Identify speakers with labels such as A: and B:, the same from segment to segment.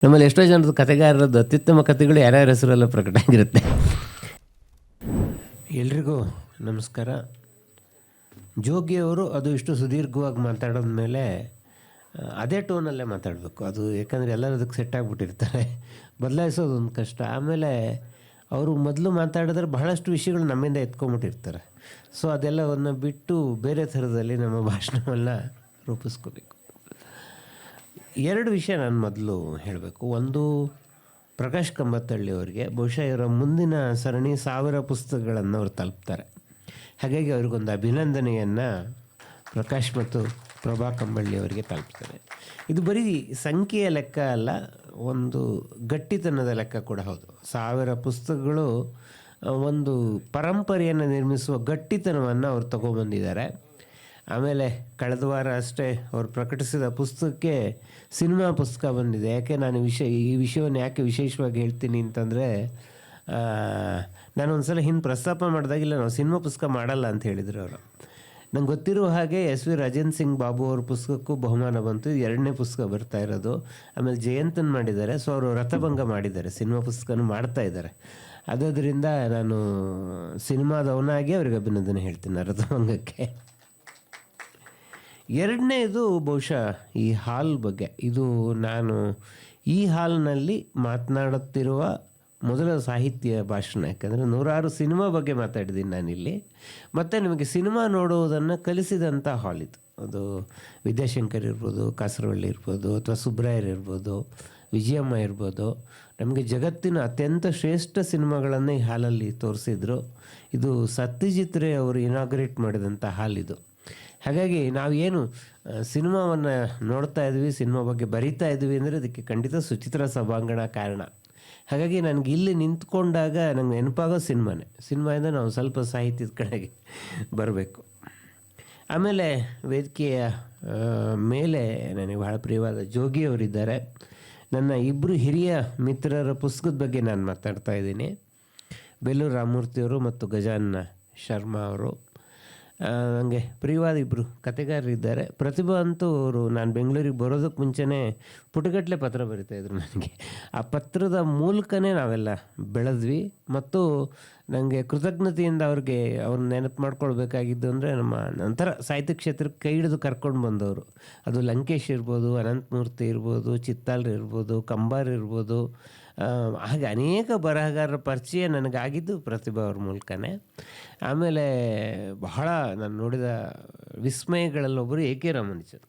A: ನಮ್ಮಲ್ಲಿ ಎಷ್ಟೋ ಜನರದ್ದು ಕಥೆಗಾರರದ್ದು ಅತ್ಯುತ್ತಮ ಕಥೆಗಳು ಯಾರ್ಯಾರ ಹೆಸರೆಲ್ಲ ಪ್ರಕಟ ಆಗಿರುತ್ತೆ. ಎಲ್ರಿಗೂ ನಮಸ್ಕಾರ. ಜೋಗಿಯವರು ಅದು ಇಷ್ಟು ಸುದೀರ್ಘವಾಗಿ ಮಾತಾಡೋದ ಮೇಲೆ ಅದೇ ಟೋನಲ್ಲೇ ಮಾತಾಡಬೇಕು. ಅದು ಯಾಕಂದರೆ ಎಲ್ಲರೂ ಅದಕ್ಕೆ ಸೆಟ್ ಆಗಿಬಿಟ್ಟಿರ್ತಾರೆ, ಬದಲಾಯಿಸೋದು ಒಂದು ಕಷ್ಟ. ಆಮೇಲೆ ಅವರು ಮೊದಲು ಮಾತಾಡಿದ್ರೆ ಬಹಳಷ್ಟು ವಿಷಯಗಳು ನಮ್ಮಿಂದ ಎತ್ಕೊಂಬಿಟ್ಟಿರ್ತಾರೆ. ಸೊ ಅದೆಲ್ಲವನ್ನು ಬಿಟ್ಟು ಬೇರೆ ಥರದಲ್ಲಿ ನಮ್ಮ ಭಾಷಣವನ್ನು ರೂಪಿಸ್ಕೋಬೇಕು. ಎರಡು ವಿಷಯ ನಾನು ಮೊದಲು ಹೇಳಬೇಕು. ಒಂದು, ಪ್ರಕಾಶ್ ಕಂಬತ್ತಳ್ಳಿ ಅವರಿಗೆ ಬಹುಶಃ ಇವರ ಮುಂದಿನ ಸರಣಿ 1000 ಪುಸ್ತಕಗಳನ್ನು ಅವರು ತಲುಪ್ತಾರೆ. ಹಾಗಾಗಿ ಅವ್ರಿಗೊಂದು ಅಭಿನಂದನೆಯನ್ನು ಪ್ರಕಾಶ್ ಮತ್ತು ಪ್ರಭಾ ಕಂಬಳ್ಳಿ ಅವರಿಗೆ ತಲುಪ್ತಾರೆ. ಇದು ಬರೀ ಸಂಖ್ಯೆಯ ಲೆಕ್ಕ ಅಲ್ಲ, ಒಂದು ಗಟ್ಟಿತನದ ಲೆಕ್ಕ ಕೂಡ ಹೌದು. 1000 ಪುಸ್ತಕಗಳು ಒಂದು ಪರಂಪರೆಯನ್ನು ನಿರ್ಮಿಸುವ ಗಟ್ಟಿತನವನ್ನು ಅವರು ತಗೊಬಂದಿದ್ದಾರೆ. ಆಮೇಲೆ ಕಳೆದ ವಾರ ಅಷ್ಟೇ ಅವರು ಪ್ರಕಟಿಸಿದ ಪುಸ್ತಕಕ್ಕೆ ಸಿನಿಮಾ ಪುಸ್ತಕ ಬಂದಿದೆ. ಯಾಕೆ ನಾನು ಈ ವಿಷಯವನ್ನು ಯಾಕೆ ವಿಶೇಷವಾಗಿ ಹೇಳ್ತೀನಿ ಅಂತಂದರೆ, ನಾನು ಒಂದು ಸಲ ಹಿಂದೆ ಪ್ರಸ್ತಾಪ ಮಾಡಿದಾಗಿಲ್ಲ ನಾವು ಸಿನಿಮಾ ಪುಸ್ತಕ ಮಾಡಲ್ಲ ಅಂತ ಹೇಳಿದರು ಅವರು. ನಂಗೆ ಗೊತ್ತಿರೋ ಹಾಗೆ SV ರಾಜೇಂದ್ರ ಸಿಂಗ್ ಬಾಬು ಅವ್ರ ಪುಸ್ತಕಕ್ಕೂ ಬಹುಮಾನ ಬಂತು. ಇದು 2ನೇ ಪುಸ್ತಕ ಬರ್ತಾ ಇರೋದು. ಆಮೇಲೆ ಜಯಂತನ್ ಮಾಡಿದ್ದಾರೆ. ಸೊ ಅವರು ರಥಭಂಗ ಮಾಡಿದ್ದಾರೆ, ಸಿನಿಮಾ ಪುಸ್ತಕನೂ ಮಾಡ್ತಾ ಇದ್ದಾರೆ. ಅದರಿಂದ ನಾನು ಸಿನಿಮಾದವನಾಗಿ ಅವ್ರಿಗೆ ಅಭಿನಂದನೆ ಹೇಳ್ತೀನಿ ರಥಭಂಗಕ್ಕೆ. ಎರಡನೇದು ಬಹುಶಃ ಈ ಹಾಲ್ ಬಗ್ಗೆ. ಇದು ನಾನು ಈ ಹಾಲ್ನಲ್ಲಿ ಮಾತನಾಡುತ್ತಿರುವ ಮೊದಲ ಸಾಹಿತ್ಯ ಭಾಷಣ. ಯಾಕಂದರೆ 106 ಸಿನಿಮಾ ಬಗ್ಗೆ ಮಾತಾಡಿದ್ದೀನಿ ನಾನಿಲ್ಲಿ. ಮತ್ತು ನಿಮಗೆ ಸಿನಿಮಾ ನೋಡುವುದನ್ನು ಕಲಿಸಿದಂಥ ಹಾಲ್ ಇದು. ಅದು ವಿದ್ಯಾಶಂಕರ್ ಇರ್ಬೋದು, ಕಾಸರವಳ್ಳಿ ಇರ್ಬೋದು, ಅಥವಾ ಸುಬ್ರಾಯರ್ ಇರ್ಬೋದು, ವಿಜಯಮ್ಮ ಇರ್ಬೋದು. ನಮಗೆ ಜಗತ್ತಿನ ಅತ್ಯಂತ ಶ್ರೇಷ್ಠ ಸಿನಿಮಾಗಳನ್ನು ಈ ಹಾಲಲ್ಲಿ ತೋರಿಸಿದ್ರು. ಇದು ಸತ್ಯಜಿತ್ ರೇ ಅವರು ಇನಾಗ್ರೇಟ್ ಮಾಡಿದಂಥ ಹಾಲ್ ಇದು. ಹಾಗಾಗಿ ನಾವೇನು ಸಿನಿಮಾವನ್ನು ನೋಡ್ತಾ ಇದ್ವಿ, ಸಿನಿಮಾ ಬಗ್ಗೆ ಬರಿತಾ ಇದ್ವಿ ಅಂದರೆ ಅದಕ್ಕೆ ಖಂಡಿತ ಸುಚಿತ್ರ ಸಭಾಂಗಣ ಕಾರಣ. ಹಾಗಾಗಿ ನನಗೆ ಇಲ್ಲಿ ನಿಂತ್ಕೊಂಡಾಗ ನನಗೆ ನೆನಪಾಗೋ ಸಿನಿಮಾಯಿಂದ ನಾವು ಸ್ವಲ್ಪ ಸಾಹಿತ್ಯದ ಕಡೆಗೆ ಬರಬೇಕು. ಆಮೇಲೆ ವೇದಿಕೆಯ ಮೇಲೆ ನನಗೆ ಬಹಳ ಪ್ರಿಯವಾದ ಜೋಗಿಯವರಿದ್ದಾರೆ. ನನ್ನ 2 ಹಿರಿಯ ಮಿತ್ರರ ಪುಸ್ತಕದ ಬಗ್ಗೆ ನಾನು ಮಾತಾಡ್ತಾ ಇದ್ದೀನಿ. ಬೇಲೂರು ರಾಮಮೂರ್ತಿಯವರು ಮತ್ತು ಗಜಾನನ ಶರ್ಮಾ ಅವರು ನನಗೆ ಪ್ರಿಯವಾದ 2 ಕಥೆಗಾರರಿದ್ದಾರೆ. ಪ್ರತಿಭಾ ಅಂತೂ ಅವರು ನಾನು ಬೆಂಗಳೂರಿಗೆ ಬರೋದಕ್ಕೆ ಮುಂಚೆನೇ ಪುಟಗಟ್ಟಲೆ ಪತ್ರ ಬರಿತಾಯಿದ್ರು ನನಗೆ. ಆ ಪತ್ರದ ಮೂಲಕನೇ ನಾವೆಲ್ಲ ಬೆಳೆದ್ವಿ. ಮತ್ತು ನನಗೆ ಕೃತಜ್ಞತೆಯಿಂದ ಅವ್ರನ್ನ ನೆನಪು ಮಾಡ್ಕೊಳ್ಬೇಕಾಗಿದ್ದು ಅಂದರೆ ನಮ್ಮ ನಂತರ ಸಾಹಿತ್ಯ ಕ್ಷೇತ್ರಕ್ಕೆ ಕೈ ಹಿಡಿದು ಕರ್ಕೊಂಡು ಬಂದವರು. ಅದು ಲಂಕೇಶ್ ಇರ್ಬೋದು, ಅನಂತಮೂರ್ತಿ ಇರ್ಬೋದು, ಚಿತ್ತಾಲ್ರು ಇರ್ಬೋದು, ಕಂಬಾರ್ ಇರ್ಬೋದು. ಹಾಗೆ ಅನೇಕ ಬರಹಗಾರರ ಪರಿಚಯ ನನಗಾಗಿದ್ದು ಪ್ರತಿಭಾ ಅವ್ರ ಮೂಲಕನೇ. ಆಮೇಲೆ ಬಹಳ ನಾನು ನೋಡಿದ ವಿಸ್ಮಯಗಳಲ್ಲೊಬ್ಬರು A.K. ರಾಮಾನುಜನ್.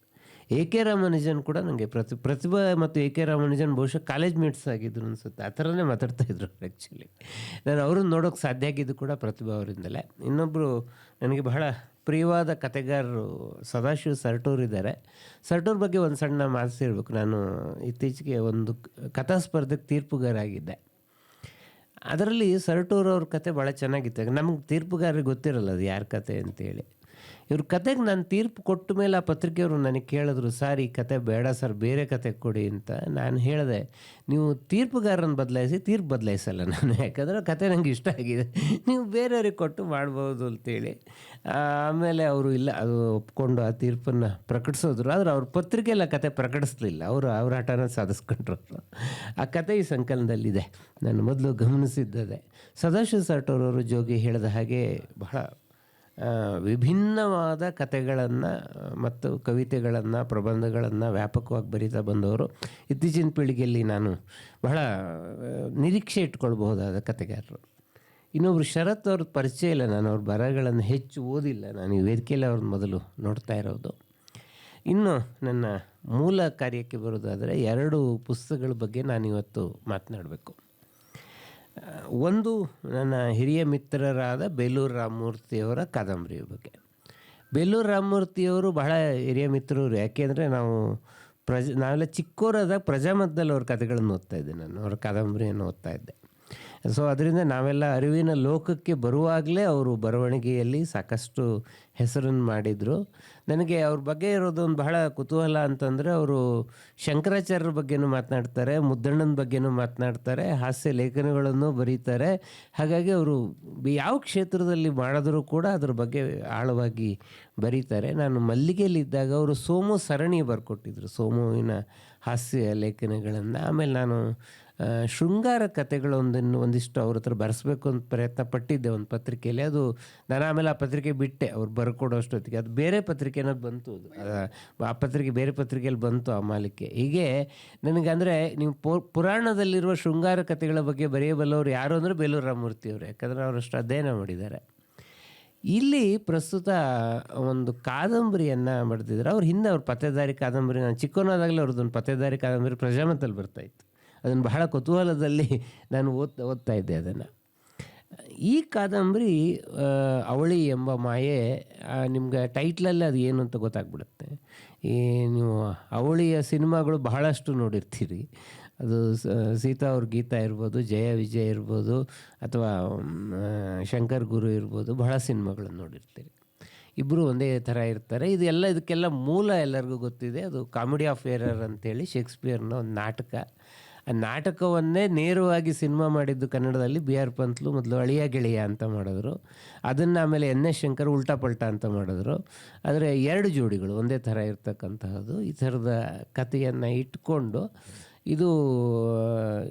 A: A.K. ರಾಮಾನುಜನ್ ಕೂಡ ನನಗೆ ಪ್ರತಿಭಾ ಮತ್ತು A.K. ರಾಮಾನುಜನ್ ಬಹುಶಃ ಕಾಲೇಜ್ ಮೇಟ್ಸ್ ಆಗಿದ್ರು ಅನಿಸುತ್ತೆ. ಆ ಥರನೇ ಮಾತಾಡ್ತಾಯಿದ್ರು ಆ್ಯಕ್ಚುಲಿ. ನಾನು ಅವ್ರನ್ನ ನೋಡೋಕ್ಕೆ ಸಾಧ್ಯ ಆಗಿದ್ದು ಕೂಡ ಪ್ರತಿಭಾ ಅವರಿಂದಲೇ. ಇನ್ನೊಬ್ಬರು ನನಗೆ ಬಹಳ ಪ್ರಿಯವಾದ ಕಥೆಗಾರರು ಸದಾಶಿವ ಸರಟೂರು ಇದ್ದಾರೆ. ಸರಟೂರು ಬಗ್ಗೆ ಒಂದು ಸಣ್ಣ ಮಾತು ಇರಬೇಕು. ನಾನು ಇತ್ತೀಚೆಗೆ ಒಂದು ಕಥಾ ಸ್ಪರ್ಧೆಗೆ ತೀರ್ಪುಗಾರ ಆಗಿದ್ದೆ. ಅದರಲ್ಲಿ ಸರಟೂರವ್ರ ಕತೆ ಭಾಳ ಚೆನ್ನಾಗಿತ್ತು. ನಮ್ಗೆ ತೀರ್ಪುಗಾರರಿಗೆ ಗೊತ್ತಿರಲ್ಲ ಅದು ಯಾರ ಕತೆ ಅಂತೇಳಿ. ಇವ್ರ ಕತೆಗೆ ನಾನು ತೀರ್ಪು ಕೊಟ್ಟ ಮೇಲೆ ಆ ಪತ್ರಿಕೆಯವರು ನನಗೆ ಕೇಳಿದ್ರು, ಸರ್ ಈ ಕತೆ ಬೇಡ ಸರ್, ಬೇರೆ ಕತೆ ಕೊಡಿ ಅಂತ. ನಾನು ಹೇಳಿದೆ, ನೀವು ತೀರ್ಪುಗಾರರನ್ನು ಬದಲಾಯಿಸಿ, ತೀರ್ಪು ಬದಲಾಯಿಸಲ್ಲ ನಾನು. ಯಾಕಂದರೆ ಕತೆ ನನಗೆ ಇಷ್ಟ ಆಗಿದೆ, ನೀವು ಬೇರೆಯವ್ರಿಗೆ ಕೊಟ್ಟು ಮಾಡ್ಬೋದು ಅಂತೇಳಿ. ಆಮೇಲೆ ಅವರು ಇಲ್ಲ, ಅದು ಒಪ್ಕೊಂಡು ಆ ತೀರ್ಪನ್ನು ಪ್ರಕಟಿಸೋದ್ರು. ಆದರೆ ಅವ್ರ ಪತ್ರಿಕೆಯಲ್ಲಿ ಆ ಕತೆ ಪ್ರಕಟಿಸಲಿಲ್ಲ. ಅವ್ರ ಆಟನ ಸಾಧಿಸ್ಕೊಂಡ್ರು. ಆ ಕತೆ ಈ ಸಂಕಲನದಲ್ಲಿದೆ. ನಾನು ಮೊದಲು ಗಮನಿಸಿದ್ದದೆ. ಸದಾಶಿವ ಸರಟೂರವರು ಜೋಗಿ ಹೇಳಿದ ಹಾಗೆ ಬಹಳ ವಿಭಿನ್ನವಾದ ಕಥೆಗಳನ್ನು ಮತ್ತು ಕವಿತೆಗಳನ್ನು, ಪ್ರಬಂಧಗಳನ್ನು ವ್ಯಾಪಕವಾಗಿ ಬರೀತಾ ಬಂದವರು. ಇತ್ತೀಚಿನ ಪೀಳಿಗೆಯಲ್ಲಿ ನಾನು ಬಹಳ ನಿರೀಕ್ಷೆ ಇಟ್ಕೊಳ್ಬಹುದಾದ ಕಥೆಗಾರರು. ಇನ್ನೊಬ್ಬರು ಶರತ್ ಅವ್ರ ಪರಿಚಯ ಇಲ್ಲ, ನಾನು ಅವ್ರ ಬರಹಗಳನ್ನು ಹೆಚ್ಚು ಓದಿಲ್ಲ. ನಾನು ಈ ವೇದಿಕೆಯಲ್ಲಿ ಅವ್ರನ್ನ ಮೊದಲು ನೋಡ್ತಾ ಇರೋದು. ಇನ್ನು ನನ್ನ ಮೂಲ ಕಾರ್ಯಕ್ಕೆ ಬರೋದಾದರೆ 2 ಪುಸ್ತಕಗಳ ಬಗ್ಗೆ ನಾನಿವತ್ತು ಮಾತನಾಡಬೇಕು. ಒಂದು, ನನ್ನ ಹಿರಿಯ ಮಿತ್ರರಾದ ಬೇಲೂರು ರಾಮಮೂರ್ತಿಯವರ ಕಾದಂಬರಿಯ ಬಗ್ಗೆ. ಬೇಲೂರು ರಾಮಮೂರ್ತಿಯವರು ಬಹಳ ಹಿರಿಯ ಮಿತ್ರರು. ಯಾಕೆಂದರೆ ನಾವೆಲ್ಲ ಚಿಕ್ಕೋರಾದಾಗ ಪ್ರಜಾಮತದಲ್ಲಿ ಅವ್ರ ಕಥೆಗಳನ್ನು ಓದ್ತಾ ಇದ್ದೆ, ನಾನು ಅವ್ರ ಕಾದಂಬರಿಯನ್ನು ಓದ್ತಾ ಇದ್ದೆ. ಸೊ ಅದರಿಂದ ನಾವೆಲ್ಲ ಅರಿವಿನ ಲೋಕಕ್ಕೆ ಬರುವಾಗಲೇ ಅವರು ಬರವಣಿಗೆಯಲ್ಲಿ ಸಾಕಷ್ಟು ಹೆಸರನ್ನು ಮಾಡಿದರು. ನನಗೆ ಅವ್ರ ಬಗ್ಗೆ ಇರೋದೊಂದು ಬಹಳ ಕುತೂಹಲ ಅಂತಂದರೆ, ಅವರು ಶಂಕರಾಚಾರ್ಯರ ಬಗ್ಗೆನೂ ಮಾತನಾಡ್ತಾರೆ, ಮುದ್ದಣ್ಣನ ಬಗ್ಗೆನೂ ಮಾತನಾಡ್ತಾರೆ, ಹಾಸ್ಯ ಲೇಖನಗಳನ್ನು ಬರೀತಾರೆ. ಹಾಗಾಗಿ ಅವರು ಯಾವ ಕ್ಷೇತ್ರದಲ್ಲಿ ಮಾಡಿದ್ರೂ ಕೂಡ ಅದ್ರ ಬಗ್ಗೆ ಆಳವಾಗಿ ಬರೀತಾರೆ. ನಾನು ಮಲ್ಲಿಗೆಯಲ್ಲಿದ್ದಾಗ ಅವರು ಸೋಮು ಸರಣಿ ಬರ್ಕೊಟ್ಟಿದ್ರು, ಸೋಮುವಿನ ಹಾಸ್ಯ ಲೇಖನಗಳನ್ನು. ಆಮೇಲೆ ನಾನು ಶೃಂಗಾರ ಕಥೆಗಳು ಒಂದಿಷ್ಟು ಅವ್ರ ಹತ್ರ ಬರೆಸ್ಬೇಕು ಅಂತ ಪ್ರಯತ್ನ ಪಟ್ಟಿದ್ದೆ ಒಂದು ಪತ್ರಿಕೆಯಲ್ಲಿ. ಅದು ನಾನು ಆಮೇಲೆ ಆ ಪತ್ರಿಕೆ ಬಿಟ್ಟೆ, ಅವ್ರು ಬರ್ಕೊಡೋ ಅಷ್ಟೊತ್ತಿಗೆ. ಅದು ಬೇರೆ ಪತ್ರಿಕೆನ ಬಂತು, ಅದು ಆ ಪತ್ರಿಕೆ ಬೇರೆ ಪತ್ರಿಕೆಯಲ್ಲಿ ಬಂತು ಆ ಮಾಲಿಕೆ. ಹೀಗೆ ನನಗೆ ಅಂದರೆ ನೀವು ಪುರಾಣದಲ್ಲಿರುವ ಶೃಂಗಾರ ಕಥೆಗಳ ಬಗ್ಗೆ ಬರೆಯಬಲ್ಲವರು ಯಾರು ಅಂದರೆ ಬೇಲೂರು ರಾಮಮೂರ್ತಿಯವರು, ಯಾಕಂದರೆ ಅವರಷ್ಟು ಅಧ್ಯಯನ ಮಾಡಿದ್ದಾರೆ. ಇಲ್ಲಿ ಪ್ರಸ್ತುತ ಒಂದು ಕಾದಂಬರಿಯನ್ನು ಬರೆದಿದ್ದಾರೆ. ಅವ್ರ ಹಿಂದೆ ಅವ್ರ ಪತ್ತೇದಾರಿ ಕಾದಂಬರಿ, ನಾನು ಚಿಕ್ಕವನಾದಾಗಲೇ ಅವ್ರದ್ದೊಂದು ಪತ್ತೇದಾರಿ ಕಾದಂಬರಿ ಪ್ರಜಾಮತಲ್ಲಿ ಬರ್ತಾಯಿತ್ತು. ಅದನ್ನು ಬಹಳ ಕುತೂಹಲದಲ್ಲಿ ನಾನು ಓದ್ತಾ ಇದ್ದೆ ಅದನ್ನು. ಈ ಕಾದಂಬರಿ ಅವಳಿ ಎಂಬ ಮಾಯೆ, ನಿಮ್ಗೆ ಟೈಟ್ಲಲ್ಲೇ ಅದು ಏನು ಅಂತ ಗೊತ್ತಾಗ್ಬಿಡುತ್ತೆ. ಈ ನೀವು ಅವಳಿಯ ಸಿನಿಮಾಗಳು ಬಹಳಷ್ಟು ನೋಡಿರ್ತೀರಿ. ಅದು ಸೀತಾ ಅವ್ರ ಗೀತಾ ಇರ್ಬೋದು, ಜಯ ವಿಜಯ್ ಇರ್ಬೋದು, ಅಥವಾ ಶಂಕರ್ ಗುರು ಇರ್ಬೋದು, ಬಹಳ ಸಿನಿಮಾಗಳನ್ನು ನೋಡಿರ್ತೀರಿ. ಇಬ್ಬರು ಒಂದೇ ಥರ ಇರ್ತಾರೆ. ಇದಕ್ಕೆಲ್ಲ ಮೂಲ ಎಲ್ಲರಿಗೂ ಗೊತ್ತಿದೆ. ಅದು ಕಾಮಿಡಿ ಆಫ್ ಏರರ್ ಅಂತೇಳಿ ಶೇಕ್ಸ್ಪಿಯರ್ನ ಒಂದು ನಾಟಕ. ಆ ನಾಟಕವನ್ನೇ ನೇರವಾಗಿ ಸಿನಿಮಾ ಮಾಡಿದ್ದು ಕನ್ನಡದಲ್ಲಿ ಬಿ ಆರ್ ಪಂತ್ಲು ಮೊದಲು ಅಳಿಯ ಗೆಳೆಯ ಅಂತ ಮಾಡಿದ್ರು. ಅದನ್ನು ಆಮೇಲೆ ಎನ್ ಎಸ್ ಶಂಕರ್ ಉಲ್ಟಾ ಪಲ್ಟಾ ಅಂತ ಮಾಡಿದ್ರು. ಆದರೆ 2 ಜೋಡಿಗಳು ಒಂದೇ ಥರ ಇರ್ತಕ್ಕಂತಹದ್ದು. ಈ ಥರದ ಕಥೆಯನ್ನು ಇಟ್ಕೊಂಡು ಇದು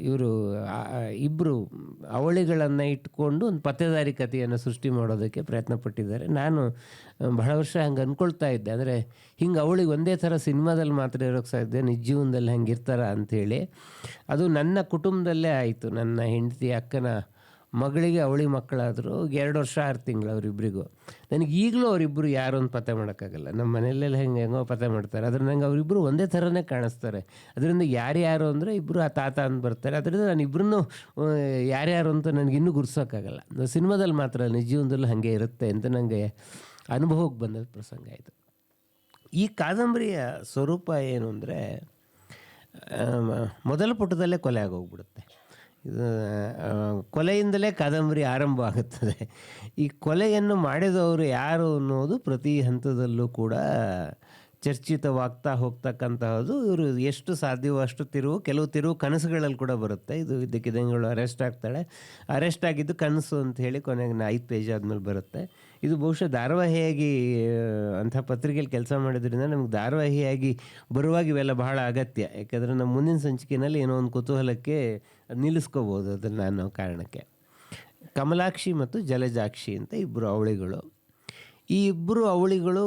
A: ಇವರು ಇಬ್ಬರು ಅವಳಿಗಳನ್ನು ಇಟ್ಕೊಂಡು ಒಂದು ಪತ್ತೇದಾರಿ ಕಥೆಯನ್ನು ಸೃಷ್ಟಿ ಮಾಡೋದಕ್ಕೆ ಪ್ರಯತ್ನ ಪಟ್ಟಿದ್ದಾರೆ. ನಾನು ಬಹಳ ವರ್ಷ ಹಂಗೆ ಅಂದ್ಕೊಳ್ತಾ ಇದ್ದೆ, ಅಂದರೆ ಹಿಂಗೆ ಅವಳಿಗೆ ಒಂದೇ ಥರ ಸಿನಿಮಾದಲ್ಲಿ ಮಾತ್ರ ಇರೋಕ್ಕೆ ಸಾಧ್ಯ, ನಿಜ ಜೀವನದಲ್ಲಿ ಹಂಗೆ ಇರ್ತಾರ ಅಂಥೇಳಿ. ಅದು ನನ್ನ ಕುಟುಂಬದಲ್ಲೇ ಆಯಿತು. ನನ್ನ ಹೆಂಡತಿ ಅಕ್ಕನ ಮಗಳಿಗೆ ಅವಳಿ ಮಕ್ಕಳಾದರು. 2 ವರ್ಷ 6 ತಿಂಗಳು ಅವರಿಬ್ಬರಿಗೂ. ನನಗೆ ಈಗಲೂ ಅವರಿಬ್ಬರು ಯಾರು ಅಂತ ಪತ್ತೆ ಮಾಡೋಕ್ಕಾಗಲ್ಲ. ನಮ್ಮ ಮನೆಯಲ್ಲೆಲ್ಲ ಹೆಂಗೋ ಪತ್ತೆ ಮಾಡ್ತಾರೆ. ಆದರೆ ನಂಗೆ ಅವರಿಬ್ಬರು ಒಂದೇ ಥರನೇ ಕಾಣಿಸ್ತಾರೆ. ಅದರಿಂದ ಯಾರ್ಯಾರು ಅಂದರೆ ಇಬ್ಬರು ಆ ತಾತ ಅಂತ ಬರ್ತಾರೆ. ಅದರಿಂದ ನಾನು ಇಬ್ಬರನ್ನೂ ಯಾರ್ಯಾರು ಅಂತ ನನಗಿನ್ನೂ ಗುರ್ಸೋಕ್ಕಾಗಲ್ಲ. ಸಿನಿಮಾದಲ್ಲಿ ಮಾತ್ರ, ನಿಜ ಜೀವನದಲ್ಲೂ ಹಾಗೆ ಇರುತ್ತೆ ಅಂತ ನನಗೆ ಅನುಭವಕ್ಕೆ ಬಂದ ಪ್ರಸಂಗ ಆಯಿತು. ಈ ಕಾದಂಬರಿಯ ಸ್ವರೂಪ ಏನು ಅಂದರೆ, ಮೊದಲ ಪುಟದಲ್ಲೇ ಕೊಲೆ ಆಗೋಗ್ಬಿಡುತ್ತೆ. ಇದು ಕೊಲೆಯಿಂದಲೇ ಕಾದಂಬರಿ ಆರಂಭ ಆಗುತ್ತದೆ. ಈ ಕೊಲೆಯನ್ನು ಮಾಡಿದವರು ಯಾರು ಅನ್ನೋದು ಪ್ರತಿ ಹಂತದಲ್ಲೂ ಕೂಡ ಚರ್ಚಿತವಾಗ್ತಾ ಹೋಗ್ತಕ್ಕಂತಹದ್ದು. ಇವರು ಎಷ್ಟು ಸಾಧ್ಯವೋ ಅಷ್ಟು ಕೆಲವು ತಿರುವು ಕನಸುಗಳಲ್ಲಿ ಕೂಡ ಬರುತ್ತೆ. ಇದು ಇದ್ದಕ್ಕಿದ್ದಂಗಳು ಅರೆಸ್ಟ್ ಆಗ್ತಾಳೆ. ಅರೆಸ್ಟ್ ಆಗಿದ್ದು ಕನಸು ಅಂತ ಹೇಳಿ ಕೊನೆಗೆ 5 ಪೇಜ್ ಆದಮೇಲೆ ಬರುತ್ತೆ. ಇದು ಬಹುಶಃ ಧಾರಾವಾಹಿಯಾಗಿ ಅಂಥ ಪತ್ರಿಕೆಯಲ್ಲಿ ಕೆಲಸ ಮಾಡೋದ್ರಿಂದ ನಮ್ಗೆ ಧಾರಾವಾಹಿಯಾಗಿ ಬರುವಾಗ ಇವೆಲ್ಲ ಬಹಳ ಅಗತ್ಯ. ಯಾಕೆಂದರೆ ನಮ್ಮ ಮುಂದಿನ ಸಂಚಿಕೆಯಲ್ಲಿ ಏನೋ ಒಂದು ಕುತೂಹಲಕ್ಕೆ ನಿಲ್ಲಿಸ್ಕೋಬೋದು ಅದನ್ನು ಅನ್ನೋ ಕಾರಣಕ್ಕೆ. ಕಮಲಾಕ್ಷಿ ಮತ್ತು ಜಲಜಾಕ್ಷಿ ಅಂತ ಇಬ್ಬರು ಅವಳಿಗಳು. ಈ ಇಬ್ಬರು ಅವಳಿಗಳು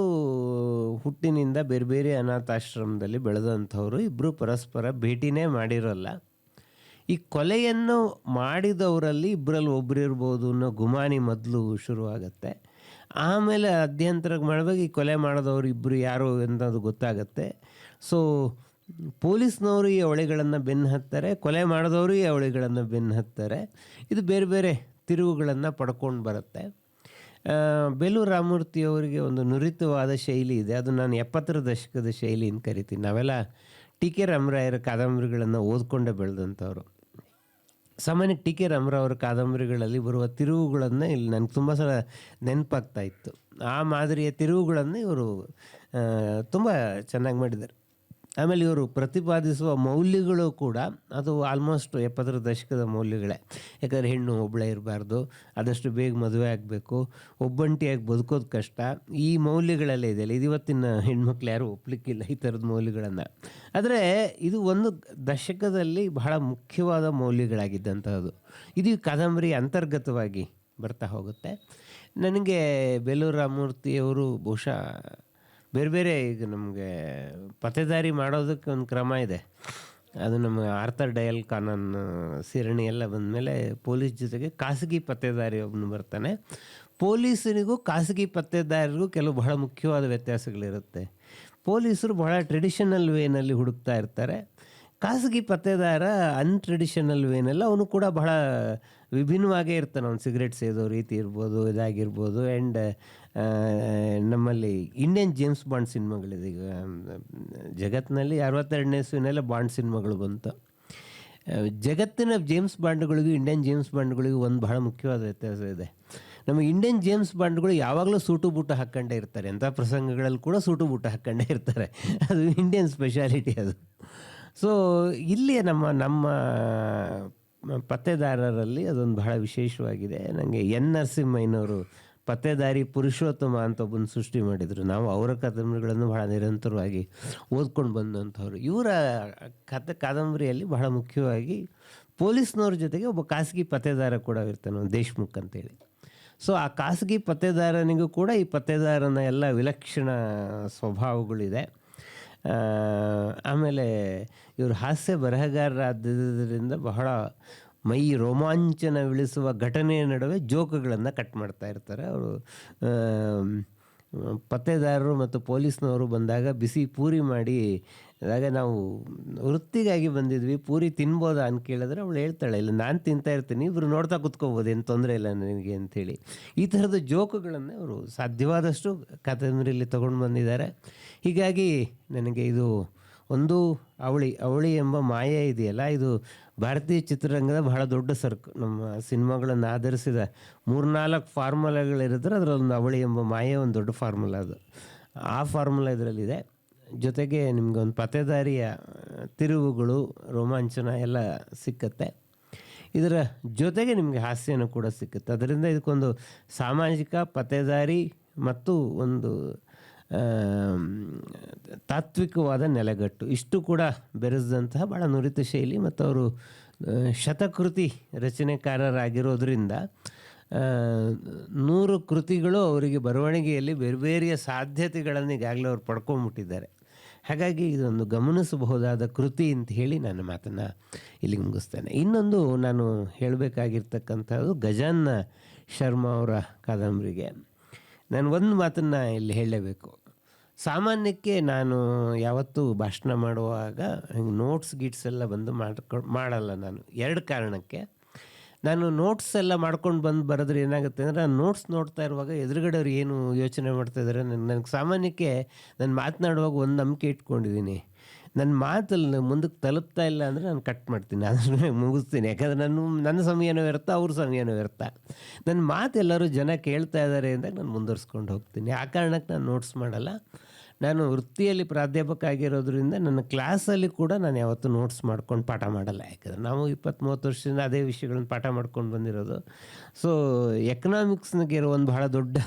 A: ಹುಟ್ಟಿನಿಂದ ಬೇರೆ ಬೇರೆ ಅನಾಥಾಶ್ರಮದಲ್ಲಿ ಬೆಳೆದಂಥವ್ರು. ಇಬ್ಬರು ಪರಸ್ಪರ ಭೇಟಿನೇ ಮಾಡಿರೋಲ್ಲ. ಈ ಕೊಲೆಯನ್ನು ಮಾಡಿದವರಲ್ಲಿ ಇಬ್ಬರಲ್ಲಿ ಒಬ್ಬರಿರ್ಬೋದು ಅನ್ನೋ ಗುಮಾನಿ ಮೊದಲು ಶುರುವಾಗತ್ತೆ. ಆಮೇಲೆ ಅಧ್ಯಂತರಕ್ಕೆ ಮಾಡುವಾಗ ಈ ಕೊಲೆ ಮಾಡಿದವರು ಇಬ್ಬರು ಯಾರು ಅನ್ನೋದು ಗೊತ್ತಾಗತ್ತೆ. ಸೊ ಪೊಲೀಸ್ನವರು ಈ ಅವಳಿಗಳನ್ನು ಬೆನ್ನು ಹತ್ತಾರೆ, ಕೊಲೆ ಮಾಡಿದವರು ಈ ಅವಳಿಗಳನ್ನು ಬೆನ್ನು ಹತ್ತಾರೆ. ಇದು ಬೇರೆ ಬೇರೆ ತಿರುವುಗಳನ್ನು ಪಡ್ಕೊಂಡು ಬರುತ್ತೆ. ಬೇಲೂರು ರಾಮಮೂರ್ತಿಯವರಿಗೆ ಒಂದು ನುರಿತವಾದ ಶೈಲಿ ಇದೆ. ಅದು ನಾನು 70ರ ದಶಕದ ಶೈಲಿ ಅಂತ ಕರಿತೀನಿ. ನಾವೆಲ್ಲ ಟಿ ಕೆ ರಾಮರಾಯರ ಕಾದಂಬರಿಗಳನ್ನು ಓದ್ಕೊಂಡೇ ಬೆಳೆದಂಥವ್ರು. ಸಾಮಾನ್ಯ ಟಿ ಕೆ ರಾಮರಾಯರ ಕಾದಂಬರಿಗಳಲ್ಲಿ ಬರುವ ತಿರುವುಗಳನ್ನು ಇಲ್ಲಿ ನನಗೆ ತುಂಬ ಸಲ ನೆನಪಾಗ್ತಾ ಇತ್ತು. ಆ ಮಾದರಿಯ ತಿರುವುಗಳನ್ನು ಇವರು ತುಂಬ ಚೆನ್ನಾಗಿ ಮಾಡಿದ್ದಾರೆ. ಆಮೇಲೆ ಇವರು ಪ್ರತಿಪಾದಿಸುವ ಮೌಲ್ಯಗಳು ಕೂಡ ಅದು ಆಲ್ಮೋಸ್ಟ್ 70ರ ದಶಕದ ಮೌಲ್ಯಗಳೇ. ಯಾಕಂದರೆ ಹೆಣ್ಣು ಒಬ್ಬಳೇ ಇರಬಾರ್ದು, ಆದಷ್ಟು ಬೇಗ ಮದುವೆ ಆಗಬೇಕು, ಒಬ್ಬಂಟಿಯಾಗಿ ಬದುಕೋದು ಕಷ್ಟ, ಈ ಮೌಲ್ಯಗಳೆಲ್ಲ ಇದೆಯಲ್ಲ. ಇದು ಇವತ್ತಿನ ಹೆಣ್ಮಕ್ಳು ಯಾರೂ ಒಪ್ಪಲಿಕ್ಕಿಲ್ಲ ಈ ಥರದ ಮೌಲ್ಯಗಳನ್ನು. ಆದರೆ ಇದು ಒಂದು ದಶಕದಲ್ಲಿ ಬಹಳ ಮುಖ್ಯವಾದ ಮೌಲ್ಯಗಳಾಗಿದ್ದಂಥದ್ದು. ಇದು ಕಾದಂಬರಿ ಅಂತರ್ಗತವಾಗಿ ಬರ್ತಾ ಹೋಗುತ್ತೆ. ನನಗೆ ಬೇಲೂರು ರಾಮಮೂರ್ತಿಯವರು ಬಹುಶಃ ಬೇರೆ ಬೇರೆ, ಈಗ ನಮಗೆ ಪತ್ತೇದಾರಿ ಮಾಡೋದಕ್ಕೆ ಒಂದು ಕ್ರಮ ಇದೆ. ಅದು ನಮ್ಮ ಆರ್ಥರ್ ಡಯಲ್ ಕಾನನ್ ಸಿರಣಿ ಎಲ್ಲ ಬಂದಮೇಲೆ ಪೊಲೀಸ್ ಜೊತೆಗೆ ಖಾಸಗಿ ಪತ್ತೇದಾರಿ ಒಬ್ಬನು ಬರ್ತಾನೆ. ಪೊಲೀಸರಿಗೂ ಖಾಸಗಿ ಪತ್ತೇದಾರರಿಗೂ ಕೆಲವು ಬಹಳ ಮುಖ್ಯವಾದ ವ್ಯತ್ಯಾಸಗಳಿರುತ್ತೆ. ಪೊಲೀಸರು ಬಹಳ ಟ್ರೆಡಿಷನಲ್ ವೇನಲ್ಲಿ ಹುಡುಕ್ತಾ ಇರ್ತಾರೆ. ಖಾಸಗಿ ಪತ್ತೇದಾರ ಅನ್ಟ್ರೆಡಿಷನಲ್ ವೇನೆಲ್ಲ ಅವನು ಕೂಡ ಬಹಳ ವಿಭಿನ್ನವಾಗೇ ಇರ್ತಾನೆ. ಅವ್ನು ಸಿಗರೇಟ್ ಸೇದೋ ರೀತಿ ಇರ್ಬೋದು, ಇದಾಗಿರ್ಬೋದು. ಆ್ಯಂಡ್ ನಮ್ಮಲ್ಲಿ ಇಂಡಿಯನ್ ಜೇಮ್ಸ್ ಬಾಂಡ್ ಸಿನಿಮಾಗಳಿದೆ. ಈಗ ಜಗತ್ತಿನಲ್ಲಿ 62ನೇ ಇಸ್ವಿನೆಲ್ಲ ಬಾಂಡ್ ಸಿನಿಮಾಗಳು ಬಂತು. ಜಗತ್ತಿನ ಜೇಮ್ಸ್ ಬಾಂಡ್ಗಳಿಗೂ ಇಂಡಿಯನ್ ಜೇಮ್ಸ್ ಬಾಂಡ್ಗಳಿಗೂ ಒಂದು ಬಹಳ ಮುಖ್ಯವಾದ ವ್ಯತ್ಯಾಸ ಇದೆ. ನಮ್ಮ ಇಂಡಿಯನ್ ಜೇಮ್ಸ್ ಬಾಂಡ್ಗಳು ಯಾವಾಗಲೂ ಸೂಟು ಬೂಟ ಹಾಕ್ಕೊಂಡೇ ಇರ್ತಾರೆ. ಅಂಥ ಪ್ರಸಂಗಗಳಲ್ಲಿ ಕೂಡ ಸೂಟು ಬೂಟ ಹಾಕ್ಕೊಂಡೇ ಇರ್ತಾರೆ. ಅದು ಇಂಡಿಯನ್ ಸ್ಪೆಷಾಲಿಟಿ ಅದು. ಸೊ ಇಲ್ಲಿ ನಮ್ಮ ಪತ್ತೇದಾರರಲ್ಲಿ ಅದೊಂದು ಬಹಳ ವಿಶೇಷವಾಗಿದೆ. ನನಗೆ ಎನ್ ನರಸಿಂಹಯ್ಯನವರು ಪತ್ತೇದಾರಿ ಪುರುಷೋತ್ತಮ ಅಂತ ಒಬ್ಬನ ಸೃಷ್ಟಿ ಮಾಡಿದರು. ನಾವು ಅವರ ಕಾದಂಬರಿಗಳನ್ನು ಬಹಳ ನಿರಂತರವಾಗಿ ಓದ್ಕೊಂಡು ಬಂದಂಥವ್ರು. ಇವರ ಕಾದಂಬರಿಯಲ್ಲಿ ಬಹಳ ಮುಖ್ಯವಾಗಿ ಪೊಲೀಸ್ನವ್ರ ಜೊತೆಗೆ ಒಬ್ಬ ಖಾಸಗಿ ಪತ್ತೇದಾರ ಕೂಡ ಇರ್ತಾನೆ, ದೇಶ್ಮುಖ್ ಅಂತೇಳಿ. ಸೊ ಆ ಖಾಸಗಿ ಪತ್ತೇದಾರನಿಗೂ ಕೂಡ ಈ ಪತ್ತೇದಾರನ ಎಲ್ಲ ವಿಲಕ್ಷಣ ಸ್ವಭಾವಗಳಿದೆ. ಆಮೇಲೆ ಇವರು ಹಾಸ್ಯ ಬರಹಗಾರರಾದ್ದರಿಂದ ಬಹಳ ಮೈ ರೋಮಾಂಚನವಿಳಿಸುವ ಘಟನೆಯ ನಡುವೆ ಜೋಕುಗಳನ್ನು ಕಟ್ ಮಾಡ್ತಾ ಇರ್ತಾರೆ ಅವರು. ಪತ್ತೇದಾರರು ಮತ್ತು ಪೊಲೀಸ್ನವರು ಬಂದಾಗ ಬಿಸಿ ಪೂರಿ ಮಾಡಿ ಆಗ ನಾವು ವೃತ್ತಿಗಾಗಿ ಬಂದಿದ್ವಿ, ಪೂರಿ ತಿನ್ಬೋದಾ ಅಂತ ಕೇಳಿದ್ರೆ ಅವಳು ಹೇಳ್ತಾಳೆ, ಇಲ್ಲ ನಾನು ತಿಂತಾ ಇರ್ತೀನಿ, ಇಬ್ಬರು ನೋಡ್ತಾ ಕೂತ್ಕೋಬೋದು, ಏನು ತೊಂದರೆ ಇಲ್ಲ ನನಗೆ ಅಂಥೇಳಿ. ಈ ಥರದ ಜೋಕುಗಳನ್ನು ಅವರು ಸಾಧ್ಯವಾದಷ್ಟು ಕಾದಂಬರಿಯಲ್ಲಿ ತೊಗೊಂಡು ಬಂದಿದ್ದಾರೆ. ಹೀಗಾಗಿ ನನಗೆ ಇದು ಒಂದು ಅವಳಿ ಎಂಬ ಮಾಯೆ ಇದೆಯಲ್ಲ, ಇದು ಭಾರತೀಯ ಚಿತ್ರರಂಗದ ಬಹಳ ದೊಡ್ಡ ಸರಕು. ನಮ್ಮ ಸಿನಿಮಾಗಳನ್ನು ಆಧರಿಸಿದ 3-4 ಫಾರ್ಮುಲಾಗಳಿರಿದ್ರೆ ಅದರಲ್ಲೊಂದು ಅವಳಿ ಎಂಬ ಮಾಯೆ ಒಂದು ದೊಡ್ಡ ಫಾರ್ಮುಲಾ. ಅದು ಆ ಫಾರ್ಮುಲಾ ಇದರಲ್ಲಿದೆ. ಜೊತೆಗೆ ನಿಮಗೊಂದು ಪತ್ತೇದಾರಿಯ ತಿರುವುಗಳು, ರೋಮಾಂಚನ ಎಲ್ಲ ಸಿಕ್ಕತ್ತೆ. ಇದರ ಜೊತೆಗೆ ನಿಮಗೆ ಹಾಸ್ಯನೂ ಕೂಡ ಸಿಕ್ಕುತ್ತೆ. ಅದರಿಂದ ಇದಕ್ಕೊಂದು ಸಾಮಾಜಿಕ, ಪತ್ತೇದಾರಿ ಮತ್ತು ಒಂದು ತಾತ್ವಿಕವಾದ ನೆಲೆಗಟ್ಟು ಇಷ್ಟು ಕೂಡ ಬೆರೆಸಿದಂತಹ ಭಾಳ ನುರಿತ ಶೈಲಿ. ಮತ್ತು ಅವರು ಶತಕೃತಿ ರಚನೆಕಾರರಾಗಿರೋದ್ರಿಂದ 100 ಕೃತಿಗಳು ಅವರಿಗೆ ಬರವಣಿಗೆಯಲ್ಲಿ ಬೇರೆ ಬೇರೆಯ ಸಾಧ್ಯತೆಗಳನ್ನು ಈಗಾಗಲೇ ಅವ್ರು ಪಡ್ಕೊಂಬಿಟ್ಟಿದ್ದಾರೆ. ಹಾಗಾಗಿ ಇದೊಂದು ಗಮನಿಸಬಹುದಾದ ಕೃತಿ ಅಂತ ಹೇಳಿ ನನ್ನ ಮಾತನ್ನು ಇಲ್ಲಿಗೆ ಮುಗಿಸ್ತೇನೆ. ಇನ್ನೊಂದು ನಾನು ಹೇಳಬೇಕಾಗಿರ್ತಕ್ಕಂಥದ್ದು ಗಜಾನನ ಶರ್ಮಾ ಅವರ ಕಾದಂಬರಿಗೆ ನಾನು ಒಂದು ಮಾತನ್ನು ಇಲ್ಲಿ ಹೇಳಲೇಬೇಕು. ಸಾಮಾನ್ಯಕ್ಕೆ ನಾನು ಯಾವತ್ತೂ ಭಾಷಣ ಮಾಡುವಾಗ ನೋಟ್ಸ್ ಗಿಟ್ಸ್ ಎಲ್ಲ ಬಂದು ಮಾಡಲ್ಲ ನಾನು. 2 ಕಾರಣಕ್ಕೆ. ನಾನು ನೋಟ್ಸ್ ಎಲ್ಲ ಮಾಡ್ಕೊಂಡು ಬರೆದ್ರೆ ಏನಾಗುತ್ತೆ ಅಂದರೆ, ನಾನು ನೋಟ್ಸ್ ನೋಡ್ತಾ ಇರುವಾಗ ಎದುರುಗಡೆಯವ್ರು ಏನು ಯೋಚನೆ ಮಾಡ್ತಾಯಿದ್ದಾರೆ, ನನಗೆ ಸಾಮಾನ್ಯಕ್ಕೆ ನಾನು ಮಾತನಾಡುವಾಗ ಒಂದು ನಂಬಿಕೆ ಇಟ್ಕೊಂಡಿದ್ದೀನಿ, ನನ್ನ ಮಾತಲ್ಲಿ ಮುಂದಕ್ಕೆ ತಲುಪ್ತಾ ಇಲ್ಲ ಅಂದರೆ ನಾನು ಕಟ್ ಮಾಡ್ತೀನಿ, ಅದನ್ನು ಮುಗಿಸ್ತೀನಿ. ಯಾಕಂದರೆ ನನ್ನ ಸಮಯನೂ ವ್ಯರ್ಥ, ಅವ್ರ ಸಮಯನೂ ವ್ಯರ್ಥ. ನನ್ನ ಮಾತು ಎಲ್ಲರೂ ಜನ ಕೇಳ್ತಾ ಇದ್ದಾರೆ ಅಂದಾಗ ನಾನು ಮುಂದುವರ್ಸ್ಕೊಂಡು ಹೋಗ್ತೀನಿ. ಆ ಕಾರಣಕ್ಕೆ ನಾನು ನೋಟ್ಸ್ ಮಾಡಲ್ಲ. ನಾನು ವೃತ್ತಿಯಲ್ಲಿ ಪ್ರಾಧ್ಯಾಪಕ ಆಗಿರೋದ್ರಿಂದ ನನ್ನ ಕ್ಲಾಸಲ್ಲಿ ಕೂಡ ನಾನು ಯಾವತ್ತೂ ನೋಟ್ಸ್ ಮಾಡ್ಕೊಂಡು ಪಾಠ ಮಾಡಲ್ಲ. ಯಾಕಂದರೆ ನಾವು 20-30 ವರ್ಷದಿಂದ ಅದೇ ವಿಷಯಗಳನ್ನು ಪಾಠ ಮಾಡ್ಕೊಂಡು ಬಂದಿರೋದು. ಸೊ ಎಕನಾಮಿಕ್ಸ್ನಾಗೆ ಇರೋ ಒಂದು ಬಹಳ ದೊಡ್ಡ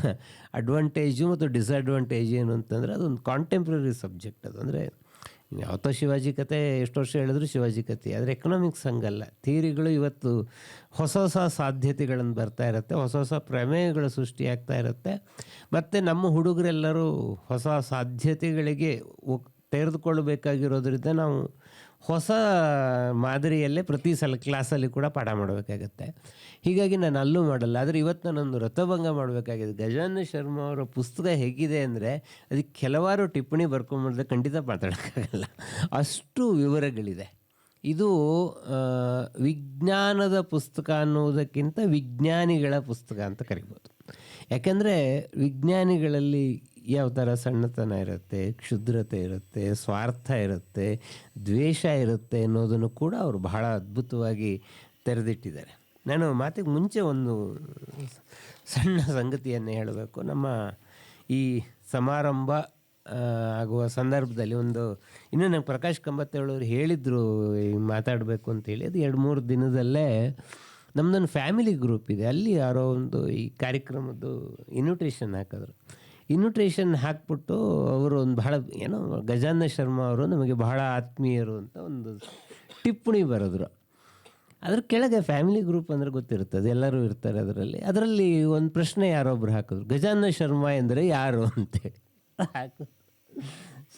A: ಅಡ್ವಾಂಟೇಜು ಮತ್ತು ಡಿಸ್ಅಡ್ವಾಂಟೇಜ್ ಏನು ಅಂತಂದರೆ, ಅದೊಂದು ಕಾಂಟೆಂಪ್ರರಿ ಸಬ್ಜೆಕ್ಟ್. ಅದು ಅಂದರೆ ಯಾವತ್ತೋ ಶಿವಾಜಿ ಕತೆ ಎಷ್ಟು ವರ್ಷ ಹೇಳಿದ್ರು ಶಿವಾಜಿ ಕತೆ. ಆದರೆ ಎಕನಾಮಿಕ್ಸ್ ಹಂಗಲ್ಲ. ಥಿಯರಿಗಳು ಇವತ್ತು ಹೊಸ ಹೊಸ ಸಾಧ್ಯತೆಗಳನ್ನು ಬರ್ತಾ ಇರುತ್ತೆ, ಹೊಸ ಹೊಸ ಪ್ರಮೇಯಗಳು ಸೃಷ್ಟಿಯಾಗ್ತಾ ಇರುತ್ತೆ. ಮತ್ತು ನಮ್ಮ ಹುಡುಗರೆಲ್ಲರೂ ಹೊಸ ಸಾಧ್ಯತೆಗಳಿಗೆ ತೆರೆದುಕೊಳ್ಳಬೇಕಾಗಿರೋದ್ರಿಂದ ನಾವು ಹೊಸ ಮಾದರಿಯಲ್ಲೇ ಪ್ರತಿ ಸಲ ಕ್ಲಾಸಲ್ಲಿ ಕೂಡ ಪಾಠ ಮಾಡಬೇಕಾಗತ್ತೆ. ಹೀಗಾಗಿ ನಾನು ಅಲ್ಲೂ ಮಾಡಲ್ಲ. ಆದರೆ ಇವತ್ತು ನಾನೊಂದು ರಥಭಂಗ ಮಾಡಬೇಕಾಗಿದೆ. ಗಜಾನನ ಶರ್ಮಾ ಅವರ ಪುಸ್ತಕ ಹೇಗಿದೆ ಅಂದರೆ, ಅದಕ್ಕೆ ಕೆಲವಾರು ಟಿಪ್ಪಣಿ ಬರ್ಕೊಂಬಂದ್ರೆ ಖಂಡಿತ ಮಾತಾಡೋಕ್ಕಾಗಲ್ಲ, ಅಷ್ಟು ವಿವರಗಳಿದೆ. ಇದು ವಿಜ್ಞಾನದ ಪುಸ್ತಕ ಅನ್ನೋದಕ್ಕಿಂತ ವಿಜ್ಞಾನಿಗಳ ಪುಸ್ತಕ ಅಂತ ಕರಿಬೋದು. ಯಾಕೆಂದರೆ ವಿಜ್ಞಾನಿಗಳಲ್ಲಿ ಯಾವ ಥರ ಸಣ್ಣತನ ಇರುತ್ತೆ, ಕ್ಷುದ್ರತೆ ಇರುತ್ತೆ, ಸ್ವಾರ್ಥ ಇರುತ್ತೆ, ದ್ವೇಷ ಇರುತ್ತೆ ಅನ್ನೋದನ್ನು ಕೂಡ ಅವರು ಬಹಳ ಅದ್ಭುತವಾಗಿ ತೆರೆದಿಟ್ಟಿದ್ದಾರೆ. ನಾನು ಮಾತಿಗೆ ಮುಂಚೆ ಒಂದು ಸಣ್ಣ ಸಂಗತಿಯನ್ನು ಹೇಳಬೇಕು. ನಮ್ಮ ಈ ಸಮಾರಂಭ ಆಗುವ ಸಂದರ್ಭದಲ್ಲಿ ಇನ್ನೂ ನಂಗೆ ಪ್ರಕಾಶ್ ಕಂಬತ್ತೇಳವ್ರು ಹೇಳಿದರು ಮಾತಾಡಬೇಕು ಅಂತೇಳಿ. ಅದು 2-3 ದಿನದಲ್ಲೇ ನಮ್ಮದೊಂದು ಫ್ಯಾಮಿಲಿ ಗ್ರೂಪ್ ಇದೆ, ಅಲ್ಲಿ ಯಾರೋ ಒಂದು ಈ ಕಾರ್ಯಕ್ರಮದ್ದು ಇನ್ವಿಟೇಷನ್ ಹಾಕಿದ್ರು. ಇನ್ವಿಟೇಷನ್ ಹಾಕ್ಬಿಟ್ಟು ಅವರು ಒಂದು ಬಹಳ ಏನೋ ಗಜಾನನ ಶರ್ಮಾ ಅವರು ನಮಗೆ ಬಹಳ ಆತ್ಮೀಯರು ಅಂತ ಒಂದು ಟಿಪ್ಪಣಿ ಬರೆದ್ರು. ಅದ್ರ ಕೆಳಗೆ ಫ್ಯಾಮಿಲಿ ಗ್ರೂಪ್ ಅಂದರೆ ಗೊತ್ತಿರ್ತದೆ, ಎಲ್ಲರೂ ಇರ್ತಾರೆ ಅದರಲ್ಲಿ ಒಂದು ಪ್ರಶ್ನೆ ಯಾರೊಬ್ರು ಹಾಕಿದ್ರು, ಗಜಾನನ ಶರ್ಮಾ ಎಂದರೆ ಯಾರು ಅಂತೇಳಿ ಹಾಕು.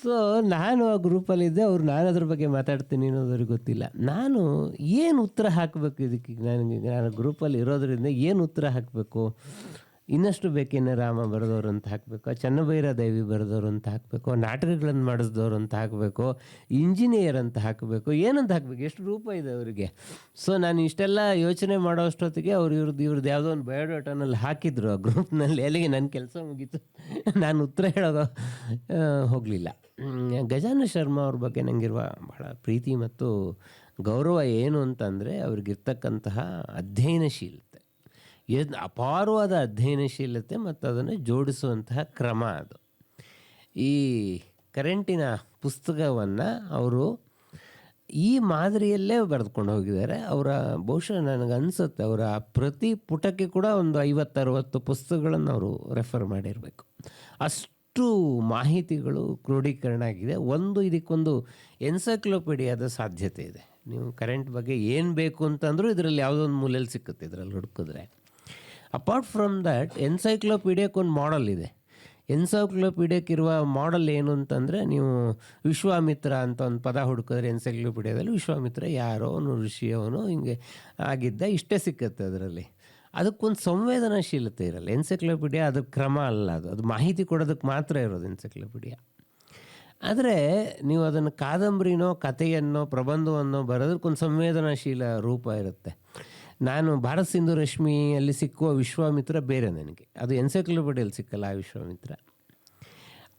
A: ಸೊ ನಾನು ಆ ಗ್ರೂಪಲ್ಲಿದ್ದೆ. ನಾನು ಅದ್ರ ಬಗ್ಗೆ ಮಾತಾಡ್ತೀನಿ ಅನ್ನೋದ್ರಿಗೆ ಗೊತ್ತಿಲ್ಲ. ನಾನು ಏನು ಉತ್ತರ ಹಾಕಬೇಕು ಇದಕ್ಕೆ, ನಾನು ಗ್ರೂಪಲ್ಲಿ ಇರೋದ್ರಿಂದ ಏನು ಉತ್ತರ ಹಾಕಬೇಕು? ಇನ್ನಷ್ಟು ಬೇಕೇನೆ ರಾಮ ಬರೆದವರು ಅಂತ ಹಾಕಬೇಕು, ಚನ್ನಭೈರ ದೇವಿ ಬರೆದವರು ಅಂತ ಹಾಕಬೇಕು, ನಾಟಕಗಳನ್ನು ಮಾಡಿಸಿದವರು ಅಂತ ಹಾಕಬೇಕು, ಇಂಜಿನಿಯರ್ ಅಂತ ಹಾಕಬೇಕು, ಏನಂತ ಹಾಕಬೇಕು? ಎಷ್ಟು ರೂಪ ಇದೆ ಅವರಿಗೆ. ಸೊ ನಾನು ಇಷ್ಟೆಲ್ಲ ಯೋಚನೆ ಮಾಡೋ ಅಷ್ಟೊತ್ತಿಗೆ ಇವ್ರದ್ದು ಯಾವುದೋ ಒಂದು ಬಯೋಡಾಟಾನಲ್ಲಿ ಹಾಕಿದ್ರು ಆ ಗ್ರೂಪ್ನಲ್ಲಿ. ಅಲ್ಲಿಗೆ ನನ್ನ ಕೆಲಸ ಮುಗೀತು, ನಾನು ಉತ್ತರ ಹೇಳೋದು ಹೋಗಲಿಲ್ಲ. ಗಜಾನನ ಶರ್ಮಾ ಅವ್ರ ಬಗ್ಗೆ ನನಗಿರುವ ಬಹಳ ಪ್ರೀತಿ ಮತ್ತು ಗೌರವ ಏನು ಅಂತಂದರೆ, ಅವ್ರಿಗಿರ್ತಕ್ಕಂತಹ ಅಧ್ಯಯನಶೀಲತೆ, ಅಪಾರವಾದ ಅಧ್ಯಯನಶೀಲತೆ ಮತ್ತು ಅದನ್ನು ಜೋಡಿಸುವಂತಹ ಕ್ರಮ. ಅದು ಈ ಕರೆಂಟಿನ ಪುಸ್ತಕವನ್ನು ಅವರು ಈ ಮಾದರಿಯಲ್ಲೇ ಬರೆದುಕೊಂಡು ಹೋಗಿದ್ದಾರೆ. ಅವರ ಬಹುಶಃ ನನಗನ್ಸುತ್ತೆ ಅವರ ಪ್ರತಿ ಪುಟಕ್ಕೆ ಕೂಡ ಒಂದು 50-60 ಪುಸ್ತಕಗಳನ್ನು ಅವರು ರೆಫರ್ ಮಾಡಿರಬೇಕು. ಅಷ್ಟು ಮಾಹಿತಿಗಳು ಕ್ರೋಢೀಕರಣ ಆಗಿದೆ. ಇದಕ್ಕೊಂದು ಎನ್ಸೈಕ್ಲೋಪೀಡಿಯಾದ ಸಾಧ್ಯತೆ ಇದೆ. ನೀವು ಕರೆಂಟ್ ಬಗ್ಗೆ ಏನು ಬೇಕು ಅಂತಂದರೂ ಇದರಲ್ಲಿ ಯಾವುದೋ ಒಂದು ಮೂಲೆಯಲ್ಲಿ ಸಿಕ್ಕುತ್ತೆ ಇದರಲ್ಲಿ ಹುಡುಕಿದ್ರೆ. ಅಪಾರ್ಟ್ ಫ್ರಮ್ ದ್ಯಾಟ್ ಎನ್ಸೈಕ್ಲೋಪೀಡಿಯಾಕ್ಕೆ ಒಂದು ಮಾಡೆಲ್ ಇದೆ. ಎನ್ಸೈಕ್ಲೋಪೀಡಿಯಕ್ಕಿರುವ ಮಾಡೆಲ್ ಏನು ಅಂತಂದರೆ, ನೀವು ವಿಶ್ವಾಮಿತ್ರ ಅಂತ ಒಂದು ಪದ ಹುಡುಕಿದ್ರೆ ಎನ್ಸೈಕ್ಲೋಪೀಡಿಯಾದಲ್ಲಿ ವಿಶ್ವಾಮಿತ್ರ ಯಾರೋ ಅವನು ಋಷಿಯವನು ಹಿಂಗೆ ಆಗಿದ್ದ ಇಷ್ಟೇ ಸಿಕ್ಕತ್ತೆ ಅದರಲ್ಲಿ. ಅದಕ್ಕೊಂದು ಸಂವೇದನಾಶೀಲತೆ ಇರಲ್ಲ. ಎನ್ಸೈಕ್ಲೋಪೀಡಿಯಾ ಅದು ಕ್ರಮ ಅಲ್ಲ, ಅದು ಮಾಹಿತಿ ಕೊಡೋದಕ್ಕೆ ಮಾತ್ರ ಇರೋದು ಎನ್ಸೈಕ್ಲೋಪೀಡಿಯಾ. ಆದರೆ ನೀವು ಅದನ್ನು ಕಾದಂಬರಿನೋ ಕಥೆಯನ್ನೋ ಪ್ರಬಂಧವನ್ನೋ ಬರೋದಕ್ಕೊಂದು ಸಂವೇದನಾಶೀಲ ರೂಪ ಇರುತ್ತೆ. ನಾನು ಭಾರತ್ ಸಿಂಧು ರಶ್ಮಿಯಲ್ಲಿ ಸಿಕ್ಕುವ ವಿಶ್ವಾಮಿತ್ರ ಬೇರೆ ನನಗೆ, ಅದು ಎನ್ಸೈಕ್ಲೋಪೀಡಿಯಲ್ಲಿ ಸಿಕ್ಕಲ್ಲ ಆ ವಿಶ್ವಾಮಿತ್ರ.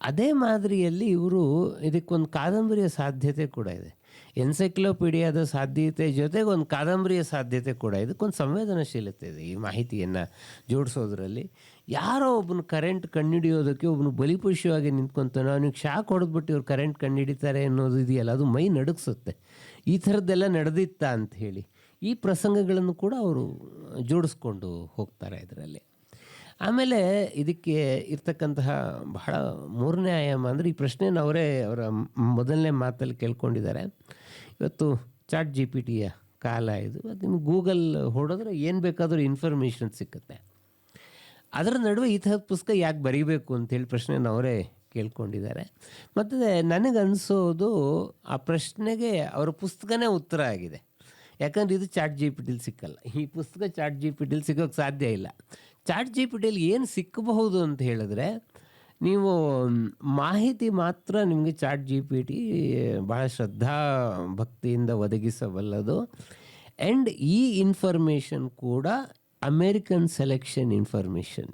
A: ಅದೇ ಮಾದರಿಯಲ್ಲಿ ಇವರು ಇದಕ್ಕೊಂದು ಕಾದಂಬರಿಯ ಸಾಧ್ಯತೆ ಕೂಡ ಇದೆ. ಎನ್ಸೈಕ್ಲೋಪೀಡಿಯಾದ ಸಾಧ್ಯತೆ ಜೊತೆಗೆ ಒಂದು ಕಾದಂಬರಿಯ ಸಾಧ್ಯತೆ ಕೂಡ, ಇದಕ್ಕೊಂದು ಸಂವೇದನಾಶೀಲತೆ ಇದೆ ಈ ಮಾಹಿತಿಯನ್ನು ಜೋಡಿಸೋದ್ರಲ್ಲಿ. ಯಾರೋ ಒಬ್ಬನು ಕರೆಂಟ್ ಕಂಡುಹಿಡಿಯೋದಕ್ಕೆ ಒಬ್ಬನು ಬಲಿಪಶುವಾಗಿ ನಿಂತ್ಕೊತಾನೋ, ಅವನಿಗೆ ಶಾಕ್ ಹೊಡೆದ್ಬಿಟ್ಟು ಇವ್ರು ಕರೆಂಟ್ ಕಂಡುಹಿಡಿತಾರೆ ಅನ್ನೋದು ಇದೆಯಲ್ಲ, ಅದು ಮೈ ನಡುಗಿಸುತ್ತೆ. ಈ ಥರದ್ದೆಲ್ಲ ನಡೆದಿತ್ತ ಅಂತ ಹೇಳಿ ಈ ಪ್ರಸಂಗಗಳನ್ನು ಕೂಡ ಅವರು ಜೋಡಿಸ್ಕೊಂಡು ಹೋಗ್ತಾರೆ ಇದರಲ್ಲಿ. ಆಮೇಲೆ ಇದಕ್ಕೆ ಇರ್ತಕ್ಕಂತಹ ಬಹಳ ಮೂರನೇ ಆಯಾಮ ಅಂದರೆ, ಈ ಪ್ರಶ್ನೆನ ಅವರ ಮೊದಲನೇ ಮಾತಲ್ಲಿ ಕೇಳ್ಕೊಂಡಿದ್ದಾರೆ. ಇವತ್ತು ಚಾಟ್ GPT ಕಾಲ ಇದು. ಅದು ನಿಮ್ಗೆ ಗೂಗಲ್ ಹೊಡೆದ್ರೆ ಏನು ಬೇಕಾದರೂ ಇನ್ಫಾರ್ಮೇಷನ್ ಸಿಕ್ಕುತ್ತೆ. ಅದರ ನಡುವೆ ಈ ಥರದ ಪುಸ್ತಕ ಯಾಕೆ ಬರೀಬೇಕು ಅಂಥೇಳಿ ಪ್ರಶ್ನೆನ ಅವರೇ ಕೇಳ್ಕೊಂಡಿದ್ದಾರೆ. ಮತ್ತು ನನಗನ್ಸೋದು ಆ ಪ್ರಶ್ನೆಗೆ ಅವರ ಪುಸ್ತಕನೇ ಉತ್ತರ ಆಗಿದೆ. ಯಾಕಂದರೆ ಇದು ಚಾಟ್ GPTಲಿ ಸಿಕ್ಕಲ್ಲ. ಈ ಪುಸ್ತಕ ಚಾಟ್ GPTಲಿ ಸಿಗೋಕ್ಕೆ ಸಾಧ್ಯ ಇಲ್ಲ. ಚಾಟ್ GPTಲಿ ಏನು ಸಿಕ್ಕಬಹುದು ಅಂತ ಹೇಳಿದ್ರೆ, ನೀವು ಮಾಹಿತಿ ಮಾತ್ರ ನಿಮಗೆ ಚಾಟ್ GPT ಭಾಳ ಶ್ರದ್ಧಾ ಭಕ್ತಿಯಿಂದ ಒದಗಿಸಬಲ್ಲದು. ಆ್ಯಂಡ್ ಈ ಇನ್ಫಾರ್ಮೇಷನ್ ಕೂಡ ಅಮೇರಿಕನ್ ಸೆಲೆಕ್ಷನ್ ಇನ್ಫಾರ್ಮೇಷನ್.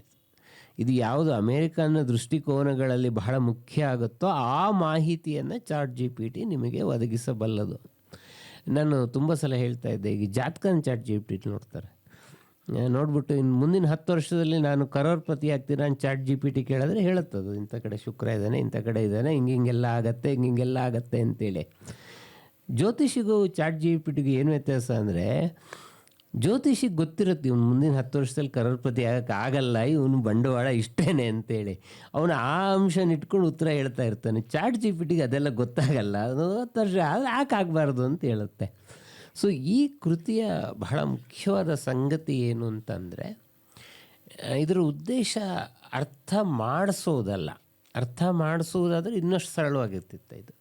A: ಇದು ಯಾವುದು ಅಮೇರಿಕನ್ ದೃಷ್ಟಿಕೋನಗಳಲ್ಲಿ ಬಹಳ ಮುಖ್ಯ ಆಗುತ್ತೋ ಆ ಮಾಹಿತಿಯನ್ನು ಚಾಟ್ GPT ನಿಮಗೆ ಒದಗಿಸಬಲ್ಲದು. ನಾನು ತುಂಬ ಸಲ ಹೇಳ್ತಾ ಇದ್ದೆ, ಈಗ ಜಾತಕನ ಚಾಟ್ GPT ನೋಡ್ತಾರೆ, ನೋಡ್ಬಿಟ್ಟು ಇನ್ನು ಮುಂದಿನ 10 ವರ್ಷದಲ್ಲಿ ನಾನು ಕರೋರ್ಪತಿ ಆಗ್ತೀನಿ ನಾನು ಚಾಟ್ GPT ಕೇಳಿದ್ರೆ ಹೇಳುತ್ತದು, ಇಂಥ ಕಡೆ ಶುಕ್ರ ಇದ್ದಾನೆ, ಇಂಥ ಕಡೆ ಇದ್ದಾನೆ, ಹಿಂಗೆಲ್ಲ ಆಗತ್ತೆ, ಹಿಂಗೆಲ್ಲ ಆಗತ್ತೆ ಅಂತೇಳಿ. ಜ್ಯೋತಿಷಿಗೂ ಚಾಟ್ GPTಗೂ ಏನು ವ್ಯತ್ಯಾಸ ಅಂದರೆ, ಜ್ಯೋತಿಷಿಗೆ ಗೊತ್ತಿರುತ್ತೆ ಇವನು ಮುಂದಿನ 10 ವರ್ಷದಲ್ಲಿ ಕರೋರ್ಪತಿ ಆಗಲ್ಲ, ಇವನು ಬಂಡವಾಳ ಇಷ್ಟೇನೆ ಅಂತೇಳಿ. ಅವನು ಆ ಅಂಶನ ಇಟ್ಕೊಂಡು ಉತ್ತರ ಹೇಳ್ತಾ ಇರ್ತಾನೆ. ಚಾಟ್ GPTಗೆ ಅದೆಲ್ಲ ಗೊತ್ತಾಗಲ್ಲ, ಅದು 10 ವರ್ಷ ಯಾಕೆ ಆಗಬಾರ್ದು ಅಂತ ಹೇಳುತ್ತೆ. ಸೊ ಈ ಕೃತಿಯ ಬಹಳ ಮುಖ್ಯವಾದ ಸಂಗತಿ ಏನು ಅಂತಂದರೆ, ಇದರ ಉದ್ದೇಶ ಅರ್ಥ ಮಾಡಿಸೋದಲ್ಲ. ಅರ್ಥ ಮಾಡಿಸೋದಾದರೆ ಇನ್ನಷ್ಟು ಸರಳವಾಗಿರ್ತಿತ್ತು.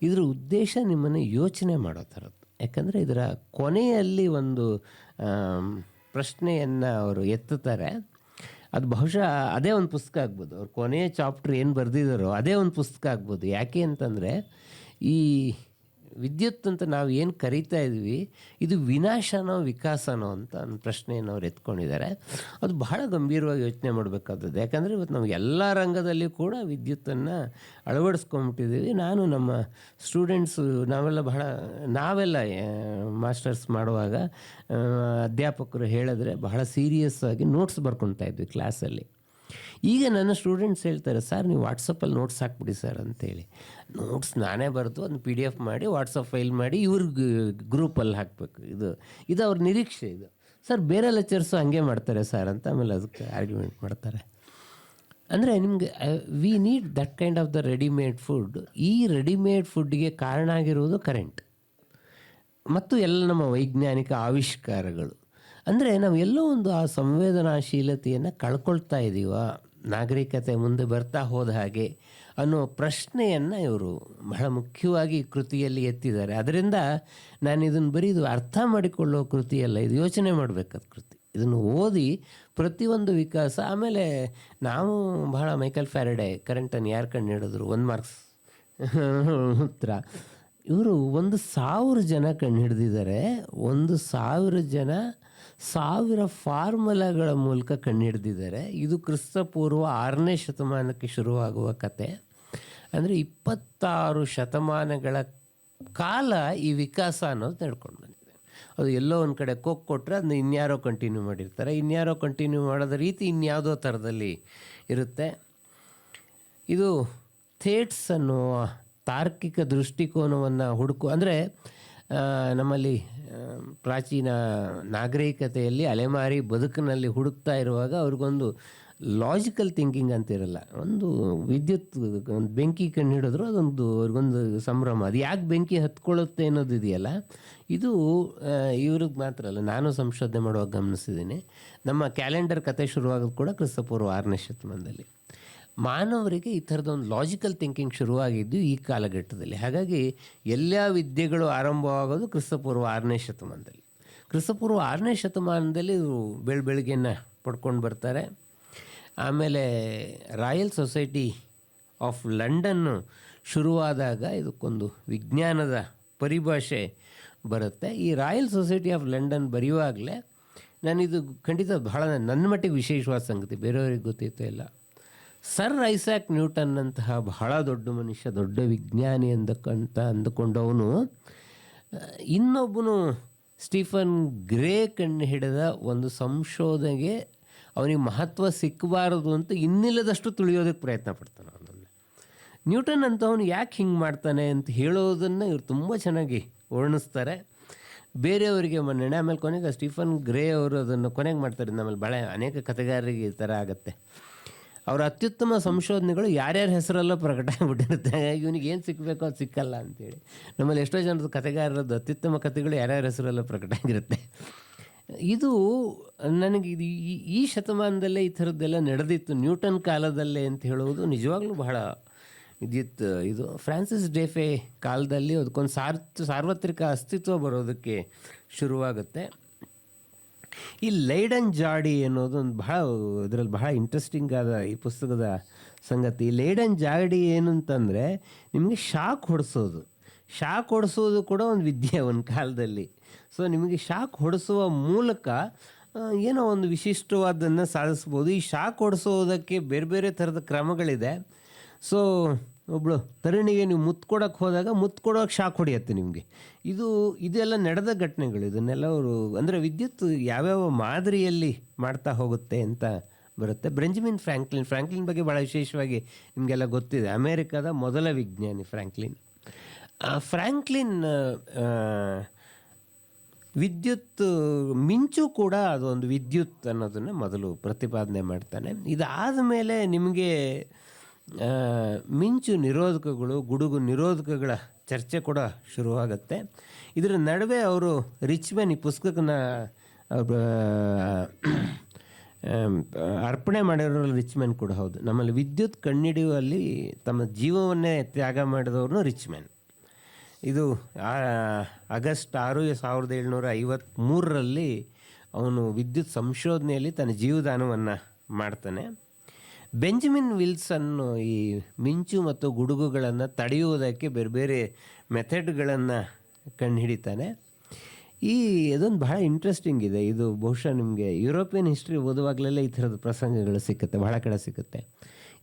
A: ಇದರ ಉದ್ದೇಶ ನಿಮ್ಮನ್ನು ಯೋಚನೆ ಮಾಡೋ ಥರದ್ದು. ಯಾಕಂದರೆ ಇದರ ಕೊನೆಯಲ್ಲಿ ಒಂದು ಪ್ರಶ್ನೆಯನ್ನು ಅವರು ಎತ್ತುತ್ತಾರೆ. ಅದು ಬಹುಶಃ ಅದೇ ಒಂದು ಪುಸ್ತಕ ಆಗ್ಬೋದು. ಅವ್ರು ಕೊನೆಯ ಚಾಪ್ಟರ್ ಏನು ಬರೆದಿದ್ದಾರೋ ಅದೇ ಒಂದು ಪುಸ್ತಕ ಆಗ್ಬೋದು. ಯಾಕೆ ಅಂತಂದರೆ, ಈ ವಿದ್ಯುತ್ ಅಂತ ನಾವು ಏನು ಕರೀತಾ ಇದ್ವಿ, ಇದು ವಿನಾಶನೋ ವಿಕಾಸನೋ ಅಂತ ಒಂದು ಪ್ರಶ್ನೆಯನ್ನು ಅವ್ರು ಎತ್ಕೊಂಡಿದ್ದಾರೆ. ಅದು ಬಹಳ ಗಂಭೀರವಾಗಿ ಯೋಚನೆ ಮಾಡಬೇಕಾದದ್ದು. ಯಾಕಂದರೆ ಇವತ್ತು ನಾವು ಎಲ್ಲ ರಂಗದಲ್ಲಿ ಕೂಡ ವಿದ್ಯುತ್ತನ್ನು ಅಳವಡಿಸ್ಕೊಂಬಿಟ್ಟಿದ್ದೀವಿ. ನಾನು ನಮ್ಮ ಸ್ಟೂಡೆಂಟ್ಸು ನಾವೆಲ್ಲ ಮಾಸ್ಟರ್ಸ್ ಮಾಡುವಾಗ ಅಧ್ಯಾಪಕರು ಹೇಳಿದ್ರೆ ಬಹಳ ಸೀರಿಯಸ್ ಆಗಿ ನೋಟ್ಸ್ ಬರ್ಕೊತಾ ಇದ್ವಿ ಕ್ಲಾಸಲ್ಲಿ. ಈಗ ನನ್ನ ಸ್ಟೂಡೆಂಟ್ಸ್ ಹೇಳ್ತಾರೆ, ಸರ್ ನೀವು ವಾಟ್ಸಪ್ಪಲ್ಲಿ ನೋಟ್ಸ್ ಹಾಕ್ಬಿಡಿ ಸರ್ ಅಂತೇಳಿ. ನೋಟ್ಸ್ ನಾನೇ ಬರೆದು ಅದನ್ನು PDF ಮಾಡಿ ವಾಟ್ಸಪ್ ಫೈಲ್ ಮಾಡಿ ಇವ್ರಿಗೆ ಗ್ರೂಪಲ್ಲಿ ಹಾಕಬೇಕು. ಇದು ಅವ್ರ ನಿರೀಕ್ಷೆ. ಇದು ಸರ್ ಬೇರೆ ಲೆಕ್ಚರ್ಸು ಹಂಗೆ ಮಾಡ್ತಾರೆ ಸರ್ ಅಂತ ಆಮೇಲೆ ಅದಕ್ಕೆ ಆರ್ಗ್ಯುಮೆಂಟ್ ಮಾಡ್ತಾರೆ. ಅಂದರೆ ನಿಮಗೆ we need that kind of the readymade food. ಈ ರೆಡಿಮೇಡ್ ಫುಡ್ಗೆ ಕಾರಣ ಆಗಿರುವುದು ಕರೆಂಟ್ ಮತ್ತು ಎಲ್ಲ ನಮ್ಮ ವೈಜ್ಞಾನಿಕ ಆವಿಷ್ಕಾರಗಳು. ಅಂದರೆ ನಾವು ಎಲ್ಲೋ ಒಂದು ಆ ಸಂವೇದನಾಶೀಲತೆಯನ್ನು ಕಳ್ಕೊಳ್ತಾ ಇದ್ದೀವ, ನಾಗರಿಕತೆ ಮುಂದೆ ಬರ್ತಾ ಹೋದ ಹಾಗೆ ಅನ್ನೋ ಪ್ರಶ್ನೆಯನ್ನು ಇವರು ಬಹಳ ಮುಖ್ಯವಾಗಿ ಕೃತಿಯಲ್ಲಿ ಎತ್ತಿದ್ದಾರೆ. ಅದರಿಂದ ನಾನು ಇದನ್ನು ಬರೀದು ಅರ್ಥ ಮಾಡಿಕೊಳ್ಳೋ ಕೃತಿಯಲ್ಲ, ಇದು ಯೋಚನೆ ಮಾಡಬೇಕಾದ ಕೃತಿ. ಇದನ್ನು ಓದಿ ಪ್ರತಿಯೊಂದು ವಿಕಾಸ. ಆಮೇಲೆ ನಾವು ಬಹಳ ಮೈಕಲ್ ಫ್ಯಾರಡೆ ಕರೆಂಟನ್ನು ಯಾರು ಕಂಡು ಹಿಡಿದ್ರು 1 ಮಾರ್ಕ್ಸ್ ಉತ್ತರ. ಇವರು 1,000 ಜನ ಕಂಡು ಹಿಡಿದಿದ್ದಾರೆ. 1,000 ಜನ 1000 ಫಾರ್ಮುಲಾಗಳ ಮೂಲಕ ಕಂಡುಹಿಡಿದಿದ್ದಾರೆ. ಇದು ಕ್ರಿಸ್ತಪೂರ್ವ 6ನೇ ಶತಮಾನಕ್ಕೆ ಶುರುವಾಗುವ ಕತೆ. ಅಂದರೆ 26 ಶತಮಾನಗಳ ಕಾಲ ಈ ವಿಕಾಸ ಅನ್ನೋದು ನಡ್ಕೊಂಡು ಬಂದಿದೆ. ಅದು ಎಲ್ಲೋ ಒಂದು ಕಡೆ ಕೊಟ್ಟರೆ ಅದನ್ನ ಇನ್ಯಾರೋ ಕಂಟಿನ್ಯೂ ಮಾಡಿರ್ತಾರೆ, ಇನ್ಯಾರೋ ಕಂಟಿನ್ಯೂ ಮಾಡೋದ ರೀತಿ ಇನ್ಯಾವುದೋ ಥರದಲ್ಲಿ ಇರುತ್ತೆ. ಇದು ಥೇಟ್ಸ್ ಅನ್ನುವ ತಾರ್ಕಿಕ ದೃಷ್ಟಿಕೋನವನ್ನು ಅಂದರೆ ನಮ್ಮಲ್ಲಿ ಪ್ರಾಚೀನ ನಾಗರಿಕತೆಯಲ್ಲಿ ಅಲೆಮಾರಿ ಬದುಕಿನಲ್ಲಿ ಹುಡುಕ್ತಾ ಇರುವಾಗ ಅವ್ರಿಗೊಂದು ಲಾಜಿಕಲ್ ಥಿಂಕಿಂಗ್ ಅಂತಿರಲ್ಲ. ಒಂದು ವಿದ್ಯುತ್ ಒಂದು ಬೆಂಕಿ ಕಂಡು ಹಿಡಿದ್ರು ಅದೊಂದು ಅವ್ರಿಗೊಂದು ಸಂಭ್ರಮ. ಅದು ಯಾಕೆ ಬೆಂಕಿ ಹತ್ಕೊಳ್ಳುತ್ತೆ ಅನ್ನೋದು ಇದೆಯಲ್ಲ, ಇದು ಇವ್ರಿಗೆ ಮಾತ್ರ ಅಲ್ಲ, ನಾನು ಸಂಶೋಧನೆ ಮಾಡುವಾಗ ಗಮನಿಸಿದ್ದೀನಿ. ನಮ್ಮ ಕ್ಯಾಲೆಂಡರ್ ಕತೆ ಶುರುವಾಗೋದು ಕೂಡ ಕ್ರಿಸ್ತಪೂರ್ವ 6ನೇ ಶತಮಾನದಲ್ಲಿ. ಮಾನವರಿಗೆ ಈ ಥರದೊಂದು ಲಾಜಿಕಲ್ ಥಿಂಕಿಂಗ್ ಶುರುವಾಗಿದ್ದು ಈ ಕಾಲಘಟ್ಟದಲ್ಲಿ. ಹಾಗಾಗಿ ಎಲ್ಲ ವಿದ್ಯೆಗಳು ಆರಂಭವಾಗೋದು ಕ್ರಿಸ್ತಪೂರ್ವ 6ನೇ ಶತಮಾನದಲ್ಲಿ. ಕ್ರಿಸ್ತಪೂರ್ವ 6ನೇ ಶತಮಾನದಲ್ಲಿ ಬೆಳಗ್ಗೆಯನ್ನು ಪಡ್ಕೊಂಡು ಬರ್ತಾರೆ. ಆಮೇಲೆ ರಾಯಲ್ ಸೊಸೈಟಿ ಆಫ್ ಲಂಡನ್ನು ಶುರುವಾದಾಗ ಇದಕ್ಕೊಂದು ವಿಜ್ಞಾನದ ಪರಿಭಾಷೆ ಬರುತ್ತೆ. ಈ ರಾಯಲ್ ಸೊಸೈಟಿ ಆಫ್ ಲಂಡನ್ ಬರೆಯುವಾಗಲೇ ನಾನಿದು ಖಂಡಿತ ಬಹಳ ನನ್ನ ಮಟ್ಟಿಗೆ ವಿಶೇಷವಾದ ಸಂಗತಿ, ಬೇರೆಯವ್ರಿಗೆ ಗೊತ್ತಿತ್ತೋ ಇಲ್ಲ. ಸರ್ ಐಸಾಕ್ ನ್ಯೂಟನ್ ಅಂತಹ ಬಹಳ ದೊಡ್ಡ ಮನುಷ್ಯ, ದೊಡ್ಡ ವಿಜ್ಞಾನಿ ಅಂದುಕೊಂಡವನು ಇನ್ನೊಬ್ಬನು ಸ್ಟೀಫನ್ ಗ್ರೇ ಕಂಡು ಹಿಡಿದ ಒಂದು ಸಂಶೋಧನೆಗೆ ಅವನಿಗೆ ಮಹತ್ವ ಸಿಕ್ಕಬಾರದು ಅಂತ ಇನ್ನಿಲ್ಲದಷ್ಟು ತುಳಿಯೋದಕ್ಕೆ ಪ್ರಯತ್ನ ಪಡ್ತಾನೆ. ಅವನನ್ನು ನ್ಯೂಟನ್ ಅಂತ ಅವನು ಯಾಕೆ ಹಿಂಗೆ ಮಾಡ್ತಾನೆ ಅಂತ ಹೇಳೋದನ್ನು ಇವ್ರು ತುಂಬ ಚೆನ್ನಾಗಿ ವರ್ಣಿಸ್ತಾರೆ, ಬೇರೆಯವರಿಗೆ ಮನ್ನಣೆ. ಆಮೇಲೆ ಕೊನೆಗೆ ಸ್ಟೀಫನ್ ಗ್ರೇ ಅವರು ಅದನ್ನು ಕೊನೆಗೆ ಮಾಡ್ತಾರೆ. ನಮ್ಮಲ್ಲಿ ಭಾಳ ಅನೇಕ ಕಥೆಗಾರರಿಗೆ ಈ ಥರ ಆಗುತ್ತೆ. ಅವರ ಅತ್ಯುತ್ತಮ ಸಂಶೋಧನೆಗಳು ಯಾರ್ಯಾರ ಹೆಸರಲ್ಲೋ ಪ್ರಕಟ ಆಗಿಬಿಟ್ಟಿರುತ್ತೆ. ಇವನಿಗೆ ಏನು ಸಿಕ್ಕಬೇಕೋ ಅದು ಸಿಕ್ಕಲ್ಲ ಅಂತೇಳಿ. ನಮ್ಮಲ್ಲಿ ಎಷ್ಟೋ ಜನದ ಕಥೆಗಾರರದ್ದು ಅತ್ಯುತ್ತಮ ಕಥೆಗಳು ಯಾರ್ಯಾರ ಹೆಸರಲ್ಲೋ ಪ್ರಕಟ ಆಗಿರುತ್ತೆ. ಇದು ನನಗೆ ಇದು ಈ ಶತಮಾನದಲ್ಲೇ ಈ ಥರದ್ದೆಲ್ಲ ನಡೆದಿತ್ತು, ನ್ಯೂಟನ್ ಕಾಲದಲ್ಲೇ ಅಂತ ಹೇಳುವುದು ನಿಜವಾಗ್ಲೂ ಬಹಳ ಇದಿತ್ತು. ಇದು ಫ್ರಾನ್ಸಿಸ್ ಡೇಫೆ ಕಾಲದಲ್ಲಿ ಅದಕ್ಕೊಂದು ಸಾರ್ವತ್ರಿಕ ಅಸ್ತಿತ್ವ ಬರೋದಕ್ಕೆ ಶುರುವಾಗುತ್ತೆ. ಈ ಲೈಡನ್ ಜಾಡಿ ಅನ್ನೋದು ಒಂದು ಬಹಳ ಇದರಲ್ಲಿ ಬಹಳ ಇಂಟ್ರೆಸ್ಟಿಂಗ್ ಆದ ಈ ಪುಸ್ತಕದ ಸಂಗತಿ. ಲೈಡನ್ ಜಾಡಿ ಏನು ಅಂತಂದರೆ ನಿಮಗೆ ಶಾಕ್ ಹೊಡಿಸೋದು ಕೂಡ ಒಂದು ವಿದ್ಯೆ ಒಂದು ಕಾಲದಲ್ಲಿ. ಸೊ ನಿಮಗೆ ಶಾಕ್ ಹೊಡಿಸುವ ಮೂಲಕ ಏನೋ ಒಂದು ವಿಶಿಷ್ಟವಾದನ್ನು ಸಾಧಿಸ್ಬೋದು. ಈ ಶಾಕ್ ಹೊಡಿಸೋದಕ್ಕೆ ಬೇರೆ ಬೇರೆ ಥರದ ಕ್ರಮಗಳಿದೆ. ಸೊ ಒಬ್ಬಳು ತರುಣಿಗೆ ನೀವು ಮುತ್ತು ಕೊಡೋಕ್ಕೆ ಹೋದಾಗ ಮುತ್ತು ಕೊಡೋಕೆ ಶಾಕ್ ಹೊಡೆಯುತ್ತೆ ನಿಮಗೆ. ಇದೆಲ್ಲ ನಡೆದ ಘಟನೆಗಳು. ಇದನ್ನೆಲ್ಲ ಅವರು ಅಂದರೆ ವಿದ್ಯುತ್ ಯಾವ್ಯಾವ ಮಾದರಿಯಲ್ಲಿ ಮಾಡ್ತಾ ಹೋಗುತ್ತೆ ಅಂತ ಬರುತ್ತೆ. ಬೆಂಜಮಿನ್ ಫ್ರಾಂಕ್ಲಿನ್ ಬಗ್ಗೆ ಭಾಳ ವಿಶೇಷವಾಗಿ ನಿಮಗೆಲ್ಲ ಗೊತ್ತಿದೆ. ಅಮೇರಿಕಾದ ಮೊದಲ ವಿಜ್ಞಾನಿ ಫ್ರಾಂಕ್ಲಿನ್ ವಿದ್ಯುತ್ ಮಿಂಚು ಕೂಡ ಅದೊಂದು ವಿದ್ಯುತ್ ಅನ್ನೋದನ್ನು ಮೊದಲು ಪ್ರತಿಪಾದನೆ ಮಾಡ್ತಾನೆ. ಇದಾದ ಮೇಲೆ ನಿಮಗೆ ಮಿಂಚು ನಿರೋಧಕಗಳು, ಗುಡುಗು ನಿರೋಧಕಗಳ ಚರ್ಚೆ ಕೂಡ ಶುರುವಾಗುತ್ತೆ. ಇದರ ನಡುವೆ ಅವರು ರಿಚ್ಮನ್ ಈ ಪುಸ್ತಕನ ಅರ್ಪಣೆ ಮಾಡಿರೋ ರಿಚ್ಮನ್ ಕೂಡ ಹೌದು. ನಮ್ಮಲ್ಲಿ ವಿದ್ಯುತ್ ಕಂಡುಹಿಡಿಯುವಲ್ಲಿ ತಮ್ಮ ಜೀವವನ್ನೇ ತ್ಯಾಗ ಮಾಡಿದವ್ರನ್ನು ರಿಚ್ಮನ್. ಇದು ಆಗಸ್ಟ್ 6, 1753 ಅವನು ವಿದ್ಯುತ್ ಸಂಶೋಧನೆಯಲ್ಲಿ ತನ್ನ ಜೀವದಾನವನ್ನು ಮಾಡ್ತಾನೆ. ಬೆಂಜಮಿನ್ ವಿಲ್ಸನ್ನು ಈ ಮಿಂಚು ಮತ್ತು ಗುಡುಗುಗಳನ್ನು ತಡೆಯುವುದಕ್ಕೆ ಬೇರೆ ಬೇರೆ ಮೆಥಡ್ಗಳನ್ನು ಕಂಡುಹಿಡಿತಾನೆ. ಅದೊಂದು ಬಹಳ ಇಂಟ್ರೆಸ್ಟಿಂಗ್ ಇದೆ. ಇದು ಬಹುಶಃ ನಿಮಗೆ ಯುರೋಪಿಯನ್ ಹಿಸ್ಟ್ರಿ ಓದುವಾಗಲೆಲ್ಲ ಈ ಥರದ ಪ್ರಸಂಗಗಳು ಸಿಗುತ್ತೆ, ಬಹಳ ಕಡೆ ಸಿಗುತ್ತೆ.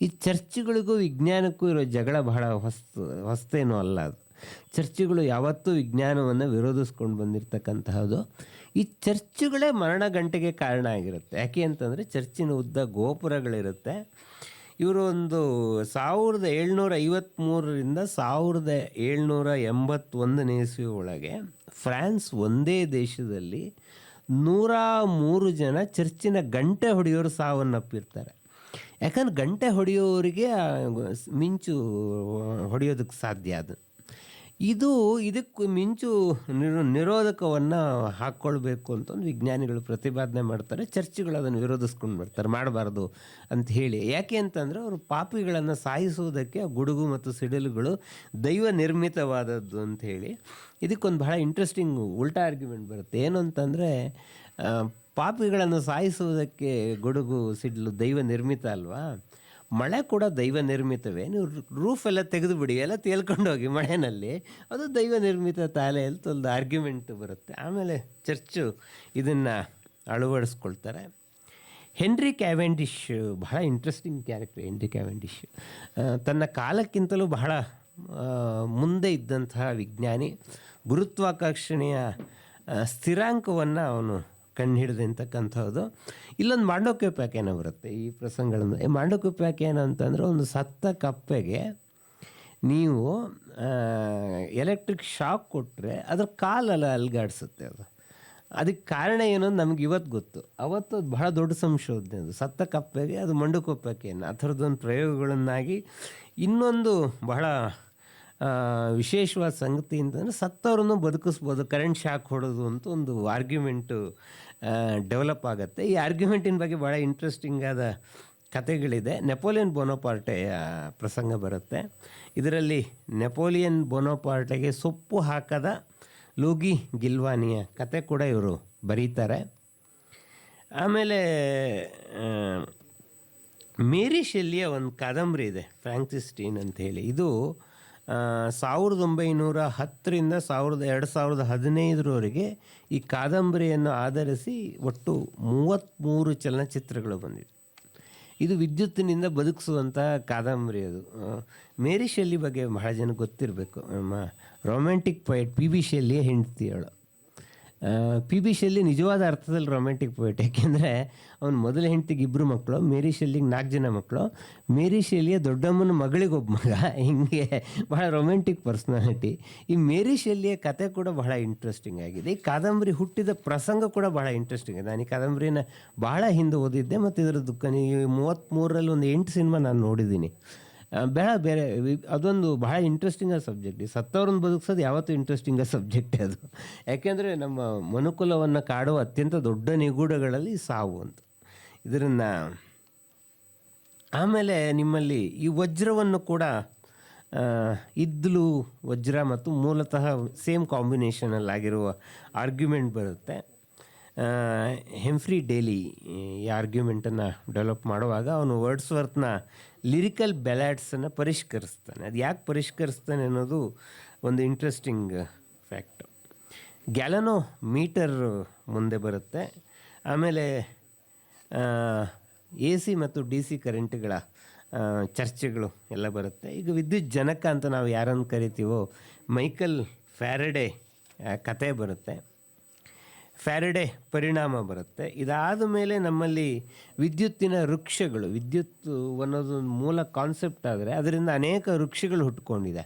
A: ಈ ಚರ್ಚ್ಗಳಿಗೂ ವಿಜ್ಞಾನಕ್ಕೂ ಇರೋ ಜಗಳ ಬಹಳ ಹೊಸ್ತೇನೂ ಅಲ್ಲ. ಅದು ಚರ್ಚ್ಗಳು ಯಾವತ್ತೂ ವಿಜ್ಞಾನವನ್ನು ವಿರೋಧಿಸ್ಕೊಂಡು ಬಂದಿರತಕ್ಕಂತಹದ್ದು. ಈ ಚರ್ಚ್ಗಳೇ ಮರಣ ಗಂಟೆಗೆ ಕಾರಣ ಆಗಿರುತ್ತೆ. ಯಾಕೆ ಅಂತಂದರೆ ಚರ್ಚಿನ ಉದ್ದ ಗೋಪುರಗಳಿರುತ್ತೆ. ಇವರು ಒಂದು 1753 1781 ಇಸವಿ ಒಳಗೆ ಫ್ರಾನ್ಸ್ ಒಂದೇ ದೇಶದಲ್ಲಿ 103 ಜನ ಚರ್ಚಿನ ಗಂಟೆ ಹೊಡೆಯೋರು ಸಾವನ್ನಪ್ಪಿರ್ತಾರೆ. ಯಾಕಂದ್ರೆ ಗಂಟೆ ಹೊಡೆಯೋರಿಗೆ ಮಿಂಚು ಹೊಡೆಯೋದಕ್ಕೆ ಸಾಧ್ಯ. ಇದಕ್ಕೆ ಮಿಂಚು ನಿರೋಧಕವನ್ನು ಹಾಕ್ಕೊಳ್ಬೇಕು ಅಂತ ಒಂದು ವಿಜ್ಞಾನಿಗಳು ಪ್ರತಿಪಾದನೆ ಮಾಡ್ತಾರೆ. ಚರ್ಚ್ಗಳು ಅದನ್ನು ವಿರೋಧಿಸ್ಕೊಂಡು ಬರ್ತಾರೆ, ಮಾಡಬಾರ್ದು ಅಂತ ಹೇಳಿ. ಯಾಕೆ ಅಂತಂದರೆ ಅವರು ಪಾಪಿಗಳನ್ನು ಸಾಯಿಸುವುದಕ್ಕೆ ಗುಡುಗು ಮತ್ತು ಸಿಡಿಲುಗಳು ದೈವ ನಿರ್ಮಿತವಾದದ್ದು ಅಂತ ಹೇಳಿ. ಇದಕ್ಕೊಂದು ಬಹಳ ಇಂಟ್ರೆಸ್ಟಿಂಗ್ ಉಲ್ಟಾ ಆರ್ಗ್ಯುಮೆಂಟ್ ಬರುತ್ತೆ. ಏನು ಅಂತಂದರೆ ಪಾಪಿಗಳನ್ನು ಸಾಯಿಸುವುದಕ್ಕೆ ಗುಡುಗು ಸಿಡಿಲು ದೈವ ನಿರ್ಮಿತ ಅಲ್ವಾ, ಮಳೆ ಕೂಡ ದೈವ ನಿರ್ಮಿತವೇ, ನೀವು ರೂಫೆಲ್ಲ ತೆಗೆದು ಬಿಡಿ, ಎಲ್ಲ ತೇಲ್ಕೊಂಡು ಹೋಗಿ ಮಳೆಯಲ್ಲಿ, ಅದು ದೈವ ನಿರ್ಮಿತ ತಾಲೆ ಅಂತ ಒಂದು ಆರ್ಗ್ಯುಮೆಂಟ್ ಬರುತ್ತೆ. ಆಮೇಲೆ ಚರ್ಚು ಇದನ್ನು ಅಳವಡಿಸ್ಕೊಳ್ತಾರೆ. ಹೆನ್ರಿ ಕ್ಯಾವೆಂಡಿಶ್ ಬಹಳ ಇಂಟ್ರೆಸ್ಟಿಂಗ್ ಕ್ಯಾರೆಕ್ಟರ್. ಹೆನ್ರಿ ಕ್ಯಾವೆಂಡಿಶ್ ತನ್ನ ಕಾಲಕ್ಕಿಂತಲೂ ಬಹಳ ಮುಂದೆ ಇದ್ದಂತಹ ವಿಜ್ಞಾನಿ. ಗುರುತ್ವಾಕರ್ಷಣೆಯ ಸ್ಥಿರಾಂಕವನ್ನು ಅವನು ಕಂಡುಹಿಡಿದಂತಕ್ಕಂಥದ್ದು. ಇಲ್ಲೊಂದು ಮಾಂಡೋಕ್ಯೋಪಾಖ್ಯಾನ ಬರುತ್ತೆ ಈ ಪ್ರಸಂಗಗಳನ್ನು. ಮಾಂಡೋಕ್ಯೋಪಾಖ್ಯಾನ ಅಂತಂದರೆ ಒಂದು ಸತ್ತ ಕಪ್ಪೆಗೆ ನೀವು ಎಲೆಕ್ಟ್ರಿಕ್ ಶಾಕ್ ಕೊಟ್ಟರೆ ಅದ್ರ ಕಾಲೆಲ್ಲ ಅಲ್ಗಾಡಿಸುತ್ತೆ ಅದು. ಅದಕ್ಕೆ ಕಾರಣ ಏನು ಅಂತ ನಮ್ಗೆ ಇವತ್ತು ಗೊತ್ತು. ಅವತ್ತು ಅದು ಬಹಳ ದೊಡ್ಡ ಸಂಶೋಧನೆ. ಅದು ಸತ್ತ ಕಪ್ಪೆಗೆ ಅದು ಮಂಡುಕೊಪ್ಪಕ್ಕೇನು ಆ ಥರದ್ದೊಂದು ಪ್ರಯೋಗಗಳನ್ನಾಗಿ ಇನ್ನೊಂದು ಬಹಳ ವಿಶೇಷವಾದ ಸಂಗತಿ ಅಂತಂದರೆ ಸತ್ತವ್ರನ್ನು ಬದುಕಿಸ್ಬೋದು ಕರೆಂಟ್ ಶಾಕ್ ಹೊಡೋದು ಅಂತ ಒಂದು ಆರ್ಗ್ಯುಮೆಂಟು ಡೆವಲಪ್ ಆಗುತ್ತೆ. ಈ ಆರ್ಗ್ಯುಮೆಂಟಿನ ಬಗ್ಗೆ ಭಾಳ ಇಂಟ್ರೆಸ್ಟಿಂಗ್ ಆದ ಕಥೆಗಳಿದೆ. ನೆಪೋಲಿಯನ್ ಬೋನೋಪಾರ್ಟೆಯ ಪ್ರಸಂಗ ಬರುತ್ತೆ. ಇದರಲ್ಲಿ ನೆಪೋಲಿಯನ್ ಬೋನೋಪಾರ್ಟೆಗೆ ಸೊಪ್ಪು ಹಾಕದ ಲೂಗಿ ಗಿಲ್ವಾನಿಯ ಕತೆ ಕೂಡ ಇವರು ಬರೀತಾರೆ. ಆಮೇಲೆ ಮೇರಿ ಶೆಲ್ಲಿಯ ಒಂದು ಕಾದಂಬರಿ ಇದೆ, ಫ್ರಾಂಕ್ಸಿಸ್ಟೀನ್ ಅಂಥೇಳಿ. ಇದು 1910ರಿಂದ 2015ರವರೆಗೆ ಈ ಕಾದಂಬರಿಯನ್ನು ಆಧರಿಸಿ ಒಟ್ಟು 33 ಚಲನಚಿತ್ರಗಳು ಬಂದಿದೆ. ಇದು ವಿದ್ಯುತ್ತಿನಿಂದ ಬದುಕಿಸುವಂಥ ಕಾದಂಬರಿ ಅದು. ಮೇರಿ ಶೆಲ್ಲಿ ಬಗ್ಗೆ ಬಹಳ ಜನ ಗೊತ್ತಿರಬೇಕು. ನಮ್ಮ ರೊಮ್ಯಾಂಟಿಕ್ ಪೊಯೆಟ್ ಪಿ ಬಿ ಶೆಲ್ಲಿಯ ಹೆಂಡತಿಯವಳು. ಪಿ ಬಿ ಶೆಲ್ಲಿ ನಿಜವಾದ ಅರ್ಥದಲ್ಲಿ ರೊಮ್ಯಾಂಟಿಕ್ ಪೊಯೆಟ್. ಯಾಕೆಂದರೆ ಅವನ ಮೊದಲ ಹೆಂಡತಿಗೆ 2 ಮಕ್ಕಳು, ಮೇರಿ ಶೆಲ್ಲಿಗೆ 4 ಜನ ಮಕ್ಕಳು. ಮೇರಿ ಶೆಲ್ಲಿಯ ದೊಡ್ಡಮ್ಮನ ಮಗಳಿಗೊಬ್ಬ ಮಗ. ಹಿಂಗೆ ಬಹಳ ರೊಮ್ಯಾಂಟಿಕ್ ಪರ್ಸ್ನಾಲಿಟಿ. ಈ ಮೇರಿ ಶೆಲ್ಲಿಯ ಕತೆ ಕೂಡ ಬಹಳ ಇಂಟ್ರೆಸ್ಟಿಂಗ್ ಆಗಿದೆ. ಈ ಕಾದಂಬರಿ ಹುಟ್ಟಿದ ಪ್ರಸಂಗ ಕೂಡ ಬಹಳ ಇಂಟ್ರೆಸ್ಟಿಂಗ್ ಇದೆ. ನಾನು ಈ ಕಾದಂಬರಿನ ಬಹಳ ಹಿಂದೆ ಓದಿದ್ದೆ ಮತ್ತು ಇದರ ದುಃಖ ಈ 33ರಲ್ಲಿ ಒಂದು 8 ಸಿನಿಮಾ ನಾನು ನೋಡಿದ್ದೀನಿ. ಬೇರೆ ಅದೊಂದು ಬಹಳ ಇಂಟ್ರೆಸ್ಟಿಂಗಾದ ಸಬ್ಜೆಕ್ಟ್. ಈ ಸತ್ತವ್ರನ್ನ ಬದುಕಿಸೋದು ಯಾವತ್ತೂ ಇಂಟ್ರೆಸ್ಟಿಂಗಾದ ಸಬ್ಜೆಕ್ಟೇ ಅದು. ಯಾಕೆಂದರೆ ನಮ್ಮ ಮನುಕುಲವನ್ನು ಕಾಡುವ ಅತ್ಯಂತ ದೊಡ್ಡ ನಿಗೂಢಗಳಲ್ಲಿ ಸಾವು ಅಂತ ಇದನ್ನು. ಆಮೇಲೆ ನಿಮ್ಮಲ್ಲಿ ಈ ವಜ್ರವನ್ನು ಕೂಡ ಇದ್ದಲು ವಜ್ರ ಮತ್ತು ಮೂಲತಃ ಸೇಮ್ ಕಾಂಬಿನೇಷನಲ್ಲಾಗಿರುವ ಆರ್ಗ್ಯುಮೆಂಟ್ ಬರುತ್ತೆ. ಹೆಂಫ್ರಿ ಡೇಲಿ ಈ ಆರ್ಗ್ಯುಮೆಂಟನ್ನು ಡೆವಲಪ್ ಮಾಡುವಾಗ ಅವನು ವರ್ಡ್ಸ್ವರ್ತನ ಲಿರಿಕಲ್ ಬ್ಯಾಲಾಡ್ಸನ್ನು ಪರಿಷ್ಕರಿಸ್ತಾನೆ. ಅದು ಯಾಕೆ ಪರಿಷ್ಕರಿಸ್ತಾನೆ ಅನ್ನೋದು ಒಂದು ಇಂಟ್ರೆಸ್ಟಿಂಗ್ ಫ್ಯಾಕ್ಟ್. ಗ್ಯಾಲನೋ ಮೀಟರ್ ಮುಂದೆ ಬರುತ್ತೆ. ಆಮೇಲೆ ಎ ಸಿ ಮತ್ತು ಡಿ ಸಿ ಕರೆಂಟ್ಗಳ ಚರ್ಚೆಗಳು ಎಲ್ಲ ಬರುತ್ತೆ. ಈಗ ವಿದ್ಯುತ್ ಜನಕ ಅಂತ ನಾವು ಯಾರನ್ನು ಕರಿತೀವೋ ಮೈಕಲ್ ಫ್ಯಾರಡೆ ಕತೆ ಬರುತ್ತೆ. ಫ್ಯಾರಡೆ ಪರಿಣಾಮ ಬರುತ್ತೆ. ಇದಾದ ಮೇಲೆ ನಮ್ಮಲ್ಲಿ ವಿದ್ಯುತ್ತಿನ ವೃಕ್ಷಗಳು, ವಿದ್ಯುತ್ ಅನ್ನೋದೊಂದು ಮೂಲ ಕಾನ್ಸೆಪ್ಟ್ ಆದರೆ ಅದರಿಂದ ಅನೇಕ ವೃಕ್ಷಗಳು ಹುಟ್ಕೊಂಡಿದೆ.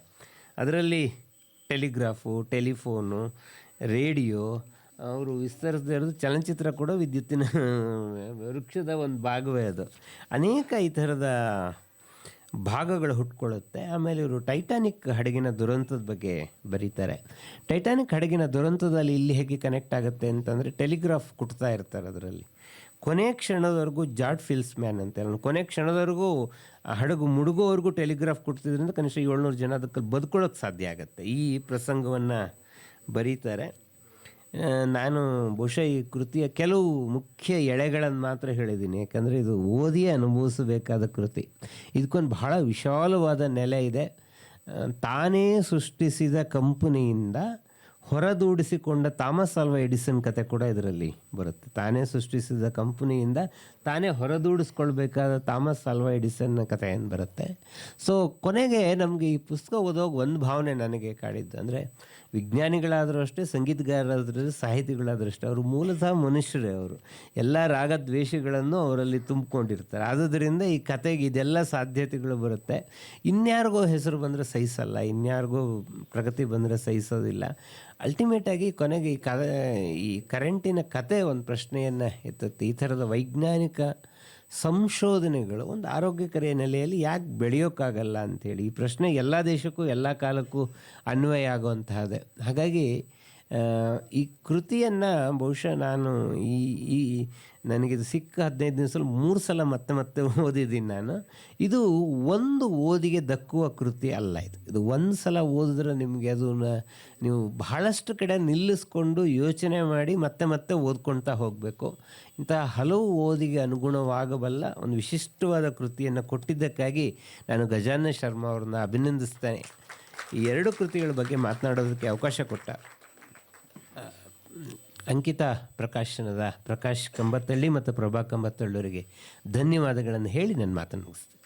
A: ಅದರಲ್ಲಿ ಟೆಲಿಗ್ರಾಫು, ಟೆಲಿಫೋನು, ರೇಡಿಯೋ, ಅವರು ವಿಸ್ತರಿಸದೇ ಇರೋದು ಚಲನಚಿತ್ರ ಕೂಡ ವಿದ್ಯುತ್ತಿನ ವೃಕ್ಷದ ಒಂದು ಭಾಗವೇ ಅದು. ಅನೇಕ ಈ ಥರದ ಭಾಗಗಳು ಹುಟ್ಕೊಳ್ಳುತ್ತೆ. ಆಮೇಲೆ ಇವರು ಟೈಟಾನಿಕ್ ಹಡಗಿನ ದುರಂತದ ಬಗ್ಗೆ ಬರೀತಾರೆ. ಟೈಟಾನಿಕ್ ಹಡಗಿನ ದುರಂತದಲ್ಲಿ ಇಲ್ಲಿ ಹೇಗೆ ಕನೆಕ್ಟ್ ಆಗುತ್ತೆ ಅಂತಂದರೆ ಟೆಲಿಗ್ರಾಫ್ ಕುಟ್ತಾ ಇರ್ತಾರೆ ಅದರಲ್ಲಿ. ಕೊನೆಯ ಕ್ಷಣದವರೆಗೂ ಜಾರ್ಜ್ ಫಿಲ್ಸ್ಮ್ಯಾನ್ ಅಂತ ಕೊನೆಯ ಕ್ಷಣದವರೆಗೂ ಹಡಗು ಮುಳುಗೋವರೆಗೂ ಟೆಲಿಗ್ರಾಫ್ ಕುಟ್ತಿದ್ರಿಂದ ಕನಿಷ್ಠ 700 ಜನ ಅದಕ್ಕೆ ಬದುಕೊಳ್ಳೋಕ್ಕೆ ಸಾಧ್ಯ ಆಗುತ್ತೆ. ಈ ಪ್ರಸಂಗವನ್ನು ಬರೀತಾರೆ. ನಾನು ಬಹುಶಃ ಈ ಕೃತಿಯ ಕೆಲವು ಮುಖ್ಯ ಎಳೆಗಳನ್ನು ಮಾತ್ರ ಹೇಳಿದ್ದೀನಿ, ಯಾಕಂದರೆ ಇದು ಓದಿಯೇ ಅನುಭವಿಸಬೇಕಾದ ಕೃತಿ. ಇದಕ್ಕೊಂದು ಬಹಳ ವಿಶಾಲವಾದ ನೆಲೆ ಇದೆ. ತಾನೇ ಸೃಷ್ಟಿಸಿದ ಕಂಪನಿಯಿಂದ ಹೊರದೂಡಿಸಿಕೊಂಡ ಥಾಮಸ್ ಆಲ್ವಾ ಎಡಿಸನ್ ಕತೆ ಕೂಡ ಇದರಲ್ಲಿ ಬರುತ್ತೆ. ತಾನೇ ಸೃಷ್ಟಿಸಿದ ಕಂಪನಿಯಿಂದ ತಾನೇ ಹೊರದೂಡಿಸ್ಕೊಳ್ಬೇಕಾದ ಥಾಮಸ್ ಆಲ್ವಾ ಎಡಿಸನ್ ಕತೆ ಏನು ಬರುತ್ತೆ. ಸೊ ಕೊನೆಗೆ ನಮಗೆ ಈ ಪುಸ್ತಕ ಓದೋಗಿ ಒಂದು ಭಾವನೆ ನನಗೆ ಕಾಡಿದ್ದು ಅಂದರೆ, ವಿಜ್ಞಾನಿಗಳಾದರೂ ಅಷ್ಟೇ, ಸಂಗೀತಗಾರರಾದರೂ ಸಾಹಿತಿಗಳಾದರೂ ಅಷ್ಟೇ, ಅವರು ಮೂಲತಃ ಮನುಷ್ಯರೇ. ಅವರು ಎಲ್ಲ ರಾಗದ್ವೇಷಗಳನ್ನು ಅವರಲ್ಲಿ ತುಂಬಿಕೊಂಡಿರ್ತಾರೆ. ಆದುದರಿಂದ ಈ ಕತೆಗೆ ಇದೆಲ್ಲ ಸಾಧ್ಯತೆಗಳು ಬರುತ್ತೆ. ಇನ್ಯಾರಿಗೋ ಹೆಸರು ಬಂದರೆ ಸಹಿಸಲ್ಲ, ಇನ್ಯಾರಿಗೋ ಪ್ರಗತಿ ಬಂದರೆ ಸಹಿಸೋದಿಲ್ಲ. ಅಲ್ಟಿಮೇಟಾಗಿ ಕೊನೆಗೆ ಈ ಕರೆಂಟಿನ ಕತೆ ಒಂದು ಪ್ರಶ್ನೆಯನ್ನು ಎತ್ತುತ್ತೆ. ಈ ಥರದ ವೈಜ್ಞಾನಿಕ ಸಂಶೋಧನೆಗಳು ಒಂದು ಆರೋಗ್ಯಕರ ನೆಲೆಯಲ್ಲಿ ಯಾಕೆ ಬೆಳೆಯೋಕ್ಕಾಗಲ್ಲ ಅಂಥೇಳಿ ಈ ಪ್ರಶ್ನೆ ಎಲ್ಲ ದೇಶಕ್ಕೂ ಎಲ್ಲ ಕಾಲಕ್ಕೂ ಅನ್ವಯ ಆಗುವಂತಹದ್ದೇ. ಹಾಗಾಗಿ ಈ ಕೃತಿಯನ್ನು ಬಹುಶಃ ನಾನು ಈ ನನಗಿದು ಸಿಕ್ಕ 15 ದಿವಸದಲ್ಲಿ 3 ಸಲ ಮತ್ತೆ ಓದಿದ್ದೀನಿ ನಾನು. ಇದು ಒಂದು ಓದಿಗೆ ದಕ್ಕುವ ಕೃತಿ ಅಲ್ಲ. ಇದು ಒಂದು ಸಲ ಓದಿದ್ರೆ ನಿಮಗೆ ಅದನ್ನು ನೀವು ಬಹಳಷ್ಟು ಕಡೆ ನಿಲ್ಲಿಸ್ಕೊಂಡು ಯೋಚನೆ ಮಾಡಿ ಮತ್ತೆ ಓದ್ಕೊಳ್ತಾ ಹೋಗಬೇಕು. ಇಂತಹ ಹಲವು ಓದಿಗೆ ಅನುಗುಣವಾಗಬಲ್ಲ ಒಂದು ವಿಶಿಷ್ಟವಾದ ಕೃತಿಯನ್ನು ಕೊಟ್ಟಿದ್ದಕ್ಕಾಗಿ ನಾನು ಗಜಾನನ ಶರ್ಮಾ ಅವ್ರನ್ನ ಅಭಿನಂದಿಸ್ತೇನೆ. ಈ 2 ಕೃತಿಗಳ ಬಗ್ಗೆ ಮಾತನಾಡೋದಕ್ಕೆ ಅವಕಾಶ ಕೊಟ್ಟ ಅಂಕಿತಾ ಪ್ರಕಾಶನದ ಪ್ರಕಾಶ್ ಕಂಬತ್ತಳ್ಳಿ ಮತ್ತು ಪ್ರಭಾ ಕಂಬತ್ತಳ್ಳವರಿಗೆ ಧನ್ಯವಾದಗಳನ್ನು ಹೇಳಿ ನನ್ನ ಮಾತನ್ನು ಮುಗಿಸ್ತೇನೆ.